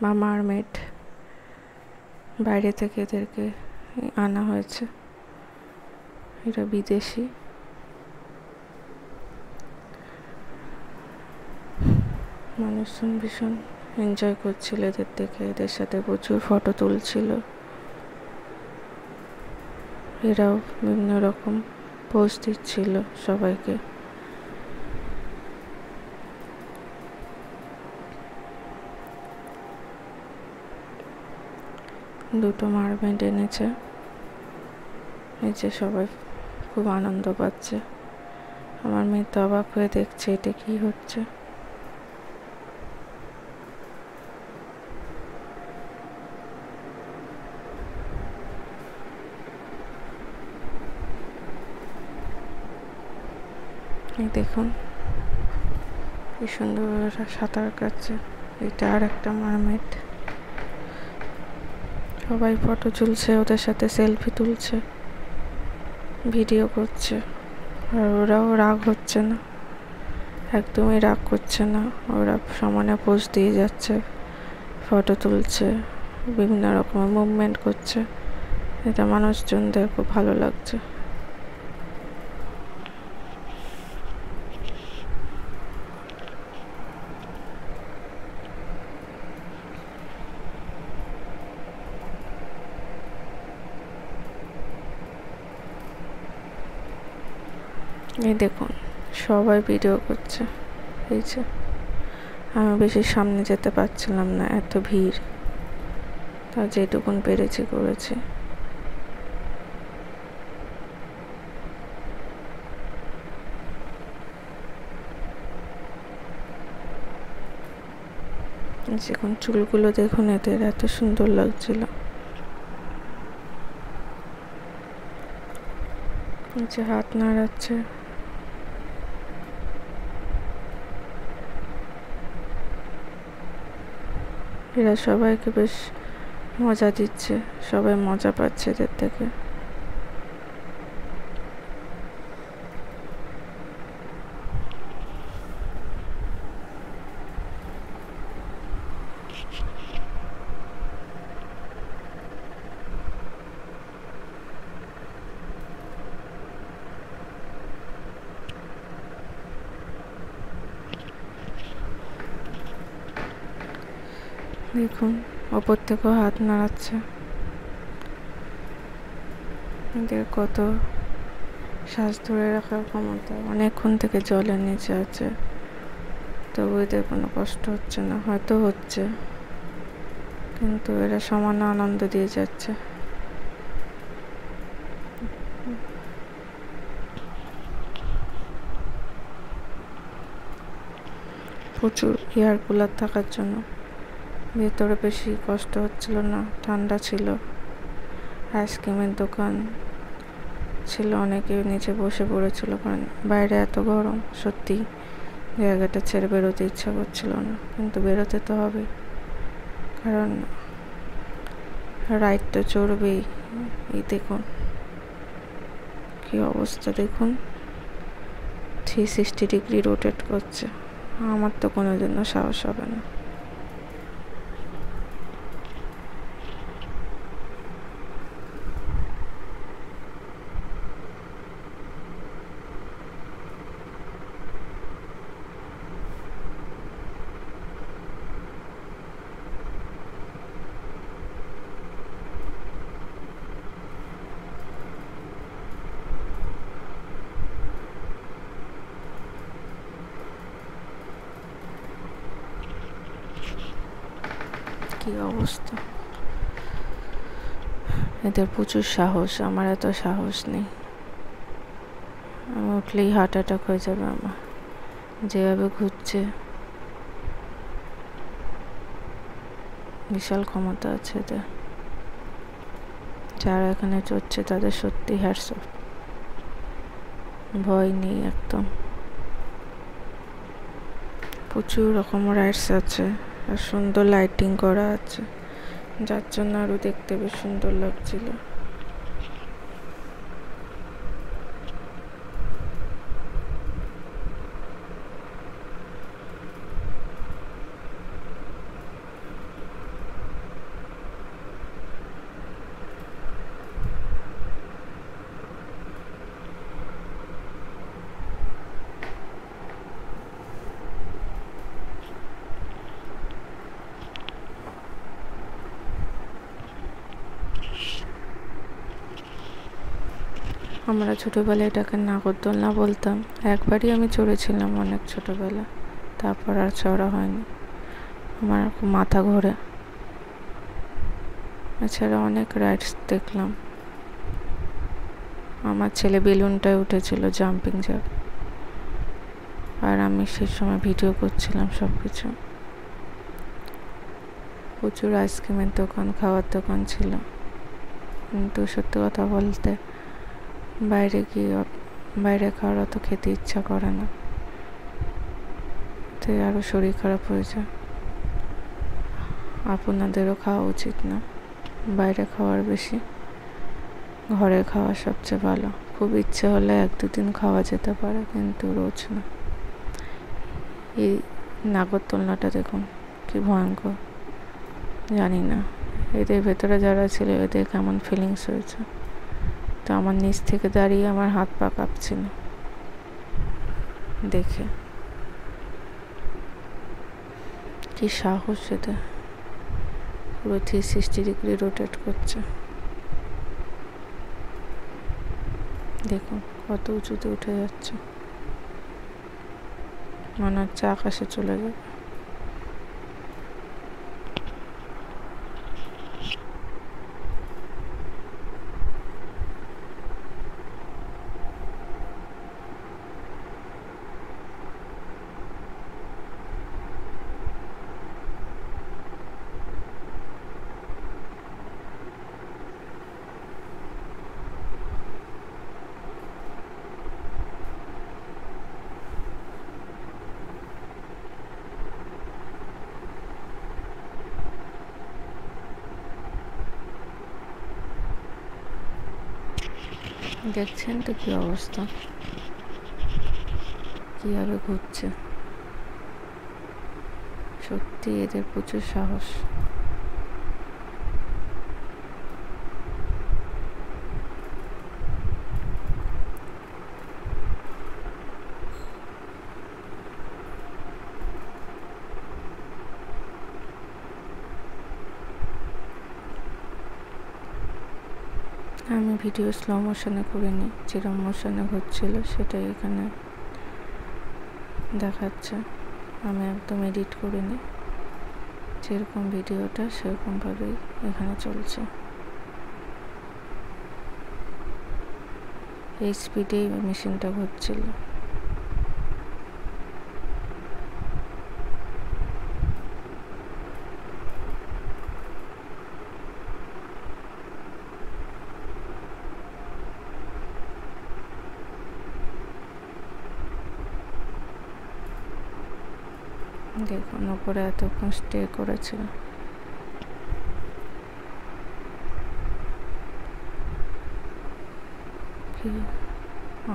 বা মারমেড, বাইরে থেকে এদেরকে আনা হয়েছে, এরা বিদেশি। মানুষজন ভীষণ এনজয় করছিল এদের দেখে, এদের সাথে প্রচুর ফটো তুলছিল। এরাও বিভিন্ন রকম পোজ দিচ্ছিল সবাইকে। দুটো মারমেড এনেছে, এই যে সবাই খুব আনন্দ পাচ্ছে। আমার মেয়ে তো অবাক হয়ে দেখছে এটা কি হচ্ছে। এই দেখুন কি সুন্দর সাঁতার কাটছে। এটা আর একটা মারমেড। সবাই ফটো তুলছে, ওদের সাথে সেলফি তুলছে, ভিডিও করছে। আর ওরাও রাগ হচ্ছে না, একদমই রাগ করছে না। ওরা সমানে পোজ দিয়ে যাচ্ছে, ফটো তুলছে, বিভিন্ন রকমের মুভমেন্ট করছে। এটা মানুষজনদের খুব ভালো লাগছে। এই দেখুন সবাই ভিডিও করছে। এই যে আমি বেশি সামনে যেতে পারছিলাম না, এত ভিড়, তা যেটুকুন পেরেছি করেছি। যখন চুলগুলো দেখুন এদের এত সুন্দর লাগছিল। যে হাত নাড়াচ্ছে, এরা সবাইকে বেশ মজা দিচ্ছে, সবাই মজা পাচ্ছে এদের থেকে। দেখুন ওপর থেকেও হাত নাড়াচ্ছে। এদের কত শ্বাস ধরে রাখার ক্ষমতা, অনেকক্ষণ থেকে জলের নিচে আছে, তবু এদের কোনো কষ্ট হচ্ছে না। হয়তো হচ্ছে, কিন্তু এরা সমান আনন্দ দিয়ে যাচ্ছে। প্রচুর এয়ার কুলার থাকার জন্য ভেতরে বেশি কষ্ট হচ্ছিল না, ঠান্ডা ছিল। আইসক্রিমের দোকান ছিল, অনেকে নিচে বসে পড়েছিল, কারণ বাইরে এত গরম। সত্যি জায়গাটা ছেড়ে বেরোতে ইচ্ছা করছিল না, কিন্তু বেরোতে তো হবে, কারণ রাইড তো চড়বেই। এই দেখুন কি অবস্থা, দেখুন 360 ডিগ্রি রোটেট করছে। আমার তো কোনোদিনও সাহস হবে না। কি অবস্থা, এদের প্রচুর সাহস, আমার এত সাহস নেই। আমি উঠলেই হার্ট অ্যাটাক হয়ে যাবে আমার। যেভাবে ঘুরছে, বিশাল ক্ষমতা আছে এদের। যারা এখানে চড়ছে তাদের সত্যি হ্যাটস অফ, ভয় নেই একদম। প্রচুর রকম রাইডস আছে, আর সুন্দর লাইটিং করা আছে, যার জন্য আরো দেখতে বেশ সুন্দর লাগছিল। আমরা ছোটোবেলায় এটাকে নাগরদোলনা বলতাম। একবারই আমি চড়েছিলাম অনেক ছোটোবেলা, তারপর আর চড়া হয়নি। আমার খুব মাথা ঘোরে। এছাড়া অনেক রাইডস দেখলাম। আমার ছেলে বেলুনটায় উঠেছিল, জাম্পিং জ্যাক, আর আমি সেই সময় ভিডিও করছিলাম সব কিছু। প্রচুর আইসক্রিমের দোকান, খাওয়ার দোকান ছিল, কিন্তু সত্যি কথা বলতে বাইরে খাওয়ার অত খেতে ইচ্ছা করে না, তো আরও শরীর খারাপ হয়ে যায়। আপনাদেরও খাওয়া উচিত না বাইরে খাওয়ার বেশি, ঘরে খাওয়া সবচেয়ে ভালো। খুব ইচ্ছে হলে 1-2 দিন খাওয়া যেতে পারে, কিন্তু রোজ না। এই নাগরদোলনাটা দেখুন কি ভয়ঙ্কর, জানি না এদের ভেতরে যারা ছিল এদের কেমন ফিলিংস হয়েছে। তো আমার নিচ থেকে দাঁড়িয়ে আমার হাত পা কাঁপছিল দেখে। কি সাহস এদের, পুরো 360 ডিগ্রি রোটেট করছে। দেখুন কত উঁচুতে উঠে যাচ্ছে, মনে হচ্ছে আকাশে চলে যাবে। দেখছেন তো কি অবস্থা, কিভাবে ঘুরছে। সত্যি এদের প্রচুর সাহস। আমি ভিডিও স্লো মোশনে করিনি, যেরকম মোশনে ঘুরছিল সেটাই এখানে দেখাচ্ছে। আমি একদম এডিট করিনি, যেরকম ভিডিওটা সেরকমভাবেই এখানে চলছে। এই স্পিডেই মেশিনটা ঘুরছিল। দেখুন ওপরে এতক্ষণ স্টে করেছিল। কি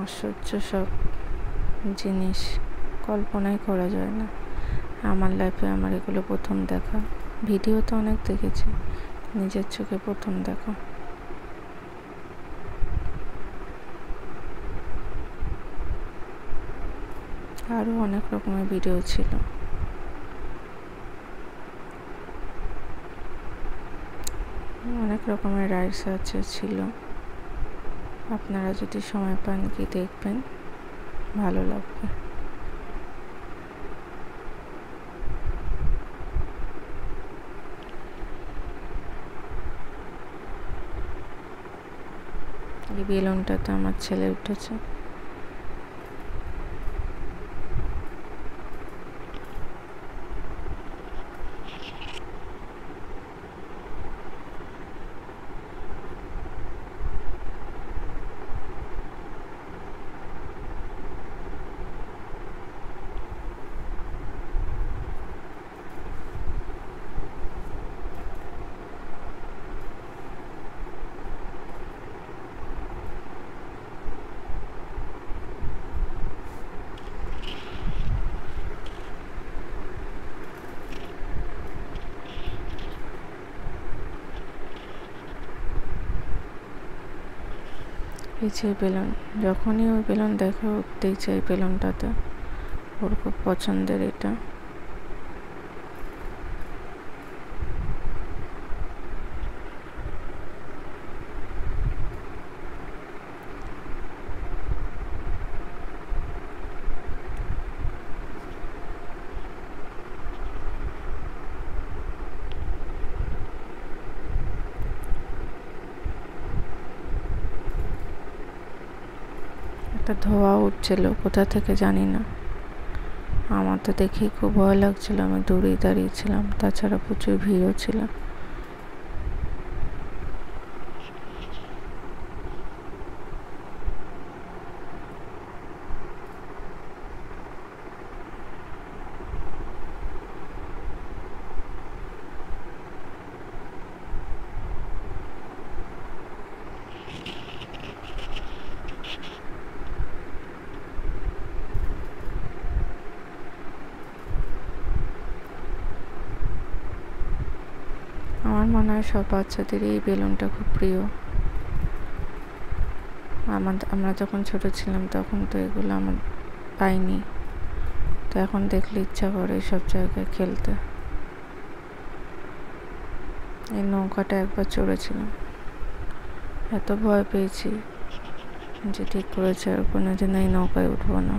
আশ্চর্য সব জিনিস, কল্পনাই করা যায় না। আমার লাইফে আমার এগুলো প্রথম দেখা। ভিডিও তো অনেক দেখেছি, নিজের চোখে প্রথম দেখা। আরও অনেক রকমের ভিডিও ছিল। অনেক রকমের রাইডস ছিল। আপনারা যদি সময় পান কি দেখবেন, ভালো লাগবে। এই বেলুনটাতে আমার ছেলে উঠেছে। এই যে বেলুন, যখনই ওই বেলুন দেখে উঠতেই চাই বেলুনটাতে। ওর খুব পছন্দের এটা। একটা ধোঁয়া উঠছিল কোথা থেকে জানি না। আমার তো দেখেই খুব ভয় লাগছিল, আমি দূরেই দাঁড়িয়েছিলাম। তাছাড়া প্রচুর ভিড়ও ছিল। আমার মনে হয় সব বাচ্চাদের এই বেলুনটা খুব প্রিয়। আমরা যখন ছোট ছিলাম তখন তো এগুলো আমার পাইনি, তো এখন দেখলে ইচ্ছা করে সব জায়গায় খেলতে। এই নৌকাটা একবার চড়েছিলাম, এত ভয় পেয়েছি যে ঠিক করেছে আর কোনোদিন এই নৌকায় উঠবো না।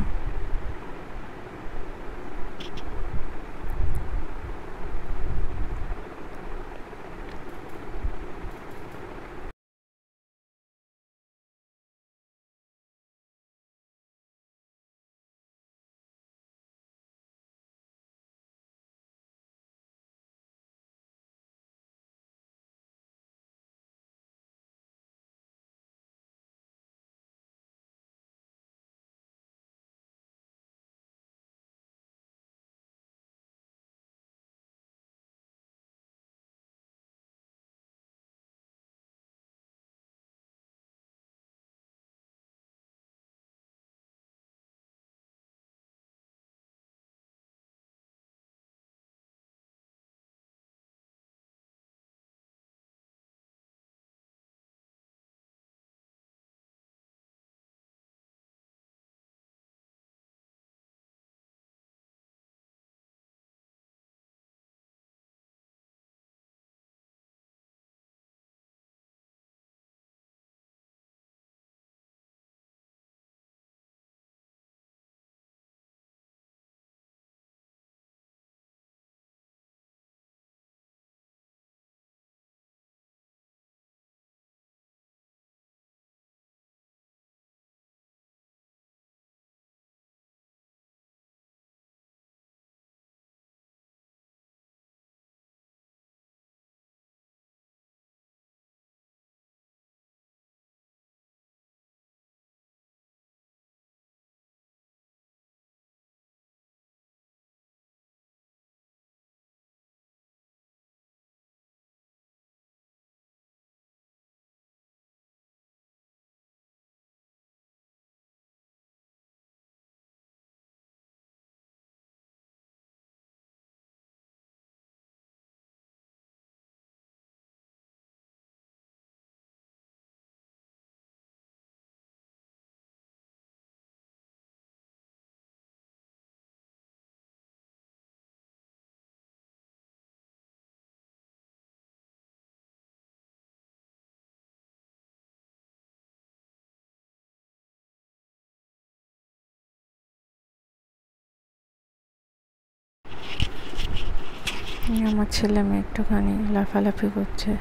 আমার ছেলে মেয়ে একটুখানি লাফালাফি করছে,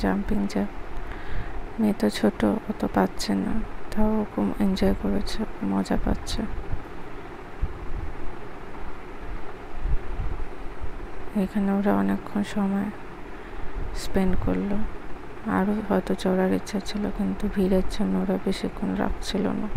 জাম্পিং জ্যাক। মেয়ে তো ছোট, অত পাচ্ছে না, তাও খুব এনজয় করেছে, মজা পাচ্ছে। এখানে ওরা অনেকক্ষণ সময় স্পেন্ড করলো। আরও হয়তো চড়ার ইচ্ছা ছিল, কিন্তু ভিড়ের জন্য ওরা বেশিক্ষণ রাখছিল না।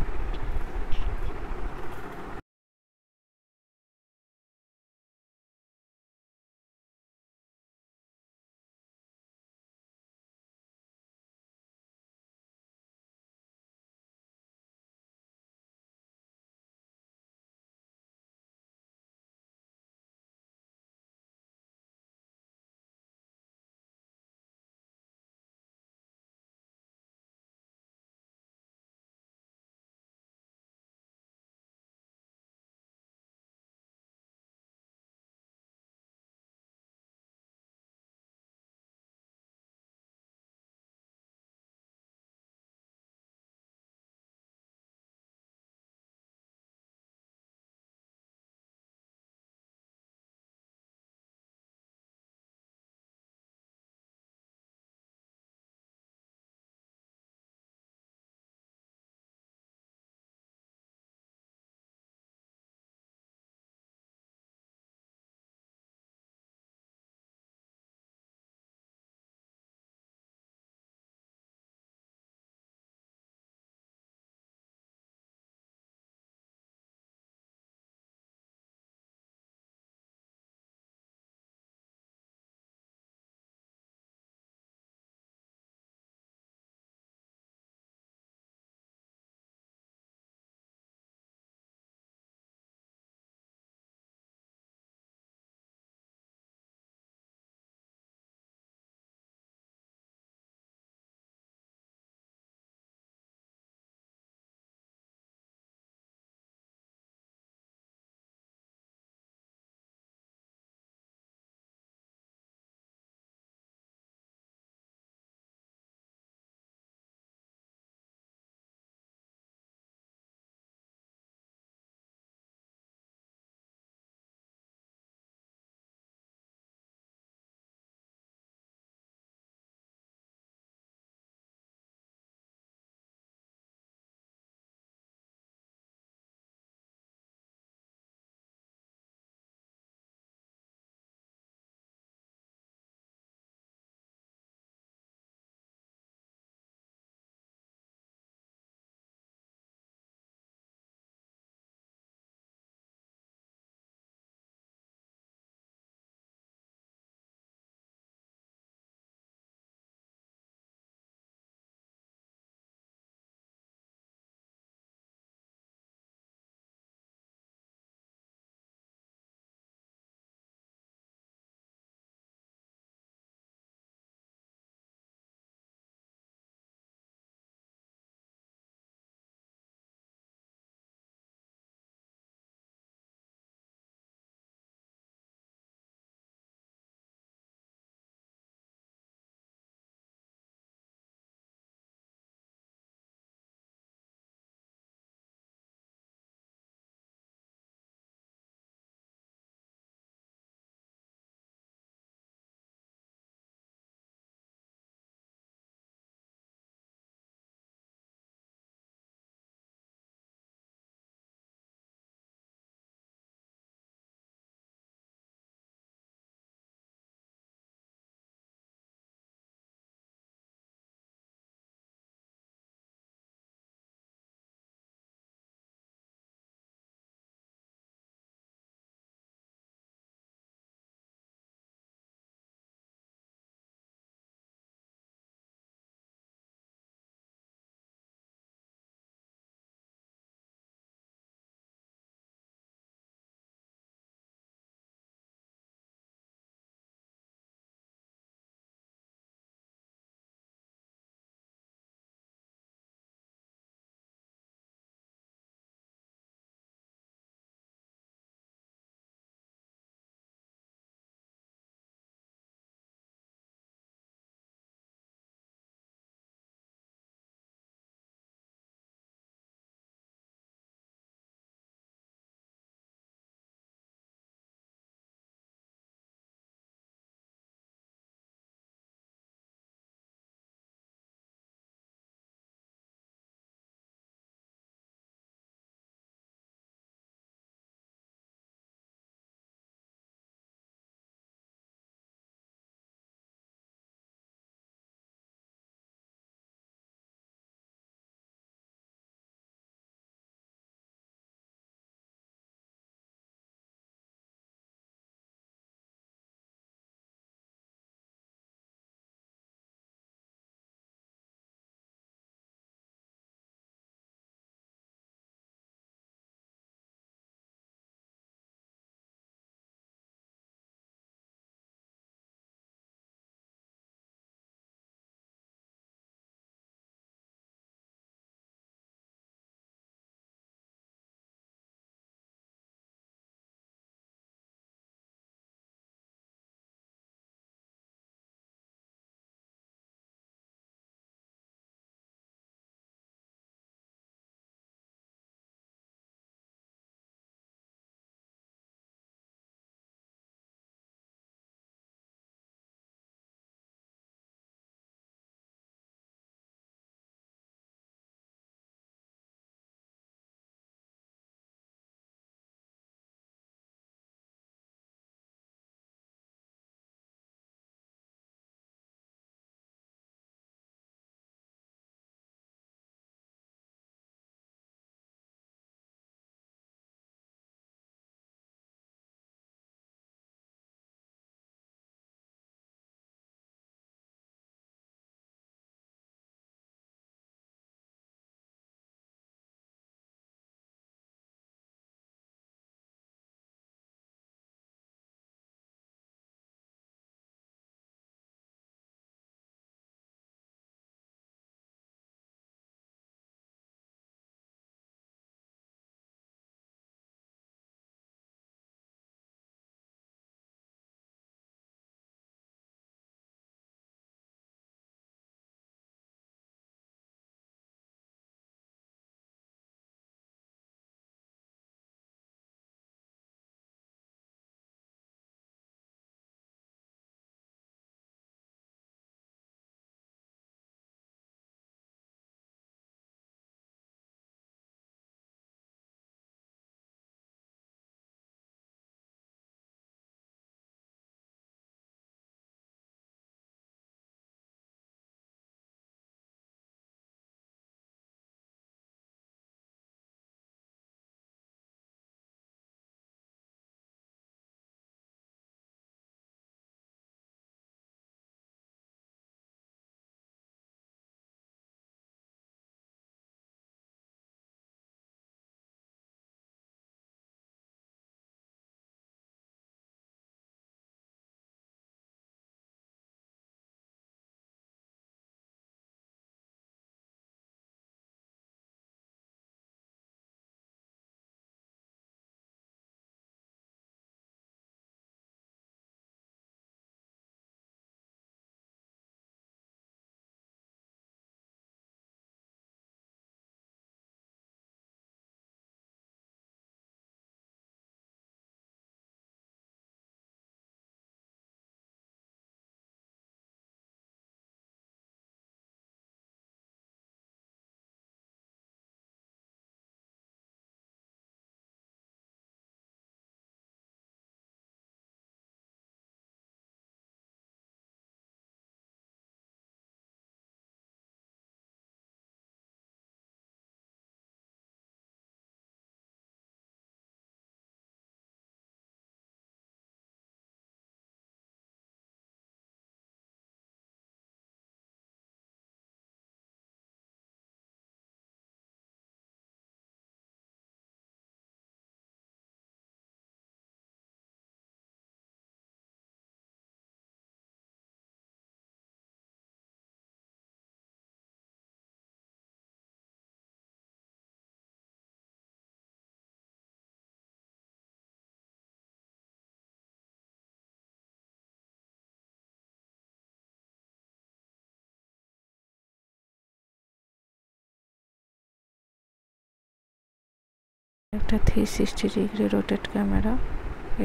একটা 360 ডিগ্রি রোটেট ক্যামেরা।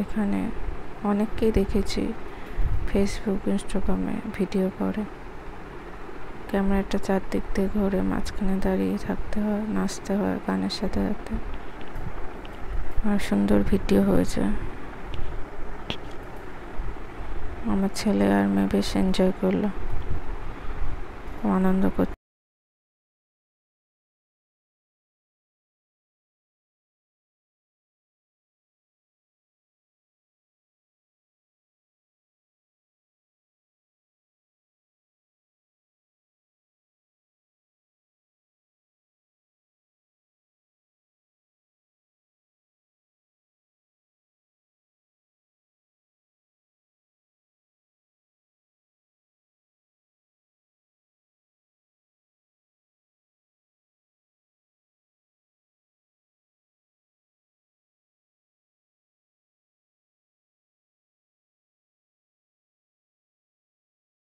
এখানে অনেককেই দেখেছি ফেসবুক ইনস্টাগ্রামে ভিডিও করে। ক্যামেরাটা চারদিক দিয়ে ঘুরে মাঝখানে দাঁড়িয়ে থাকতে হয়, নাচতে হয় গানের সাথে সাথে, আর সুন্দর ভিডিও হয়েছে। আমার ছেলে আর মেয়ে বেশ এনজয় করলো, আনন্দ করছে।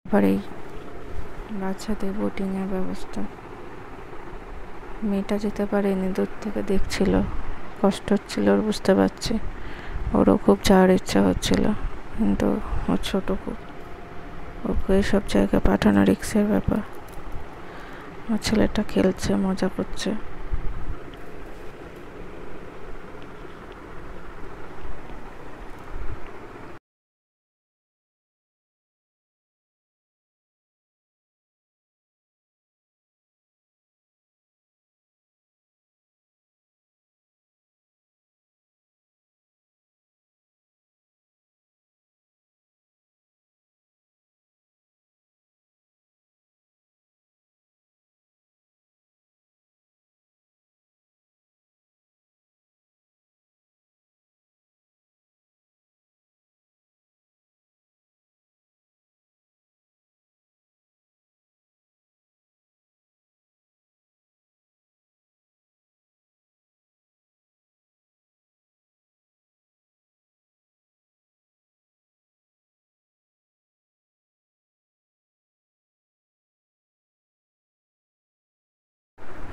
আবার এই বাচ্চাদের বোটিংয়ের ব্যবস্থা। মেয়েটা যেতে পারেনি, দূর থেকে দেখছিল, কষ্ট হচ্ছিল ওর, বুঝতে পারছি। ওরও খুব যাওয়ার ইচ্ছা হচ্ছিল, কিন্তু ওর ছোটো খুব, ওকে এইসব জায়গায় পাঠানো রিক্সের ব্যাপার। আমার ছেলেটা খেলছে, মজা করছে।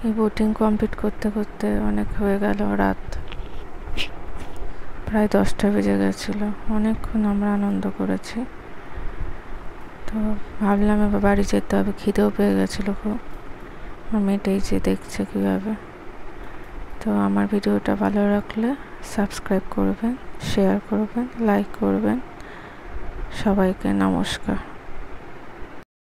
এই বোটিং কমপ্লিট করতে করতে অনেক হয়ে গেল, রাত প্রায় 10টা বেজে গেছিলো। অনেকক্ষণ আমরা আনন্দ করেছি। তো ভাবলাম এবার বাড়ি যেতে হবে, খিদেও পেয়ে গেছিলো খুব। আর মেয়েটাই যে দেখছে কীভাবে। তো আমার ভিডিওটা ভালো লাগলে সাবস্ক্রাইব করবেন, শেয়ার করবেন, লাইক করবেন। সবাইকে নমস্কার।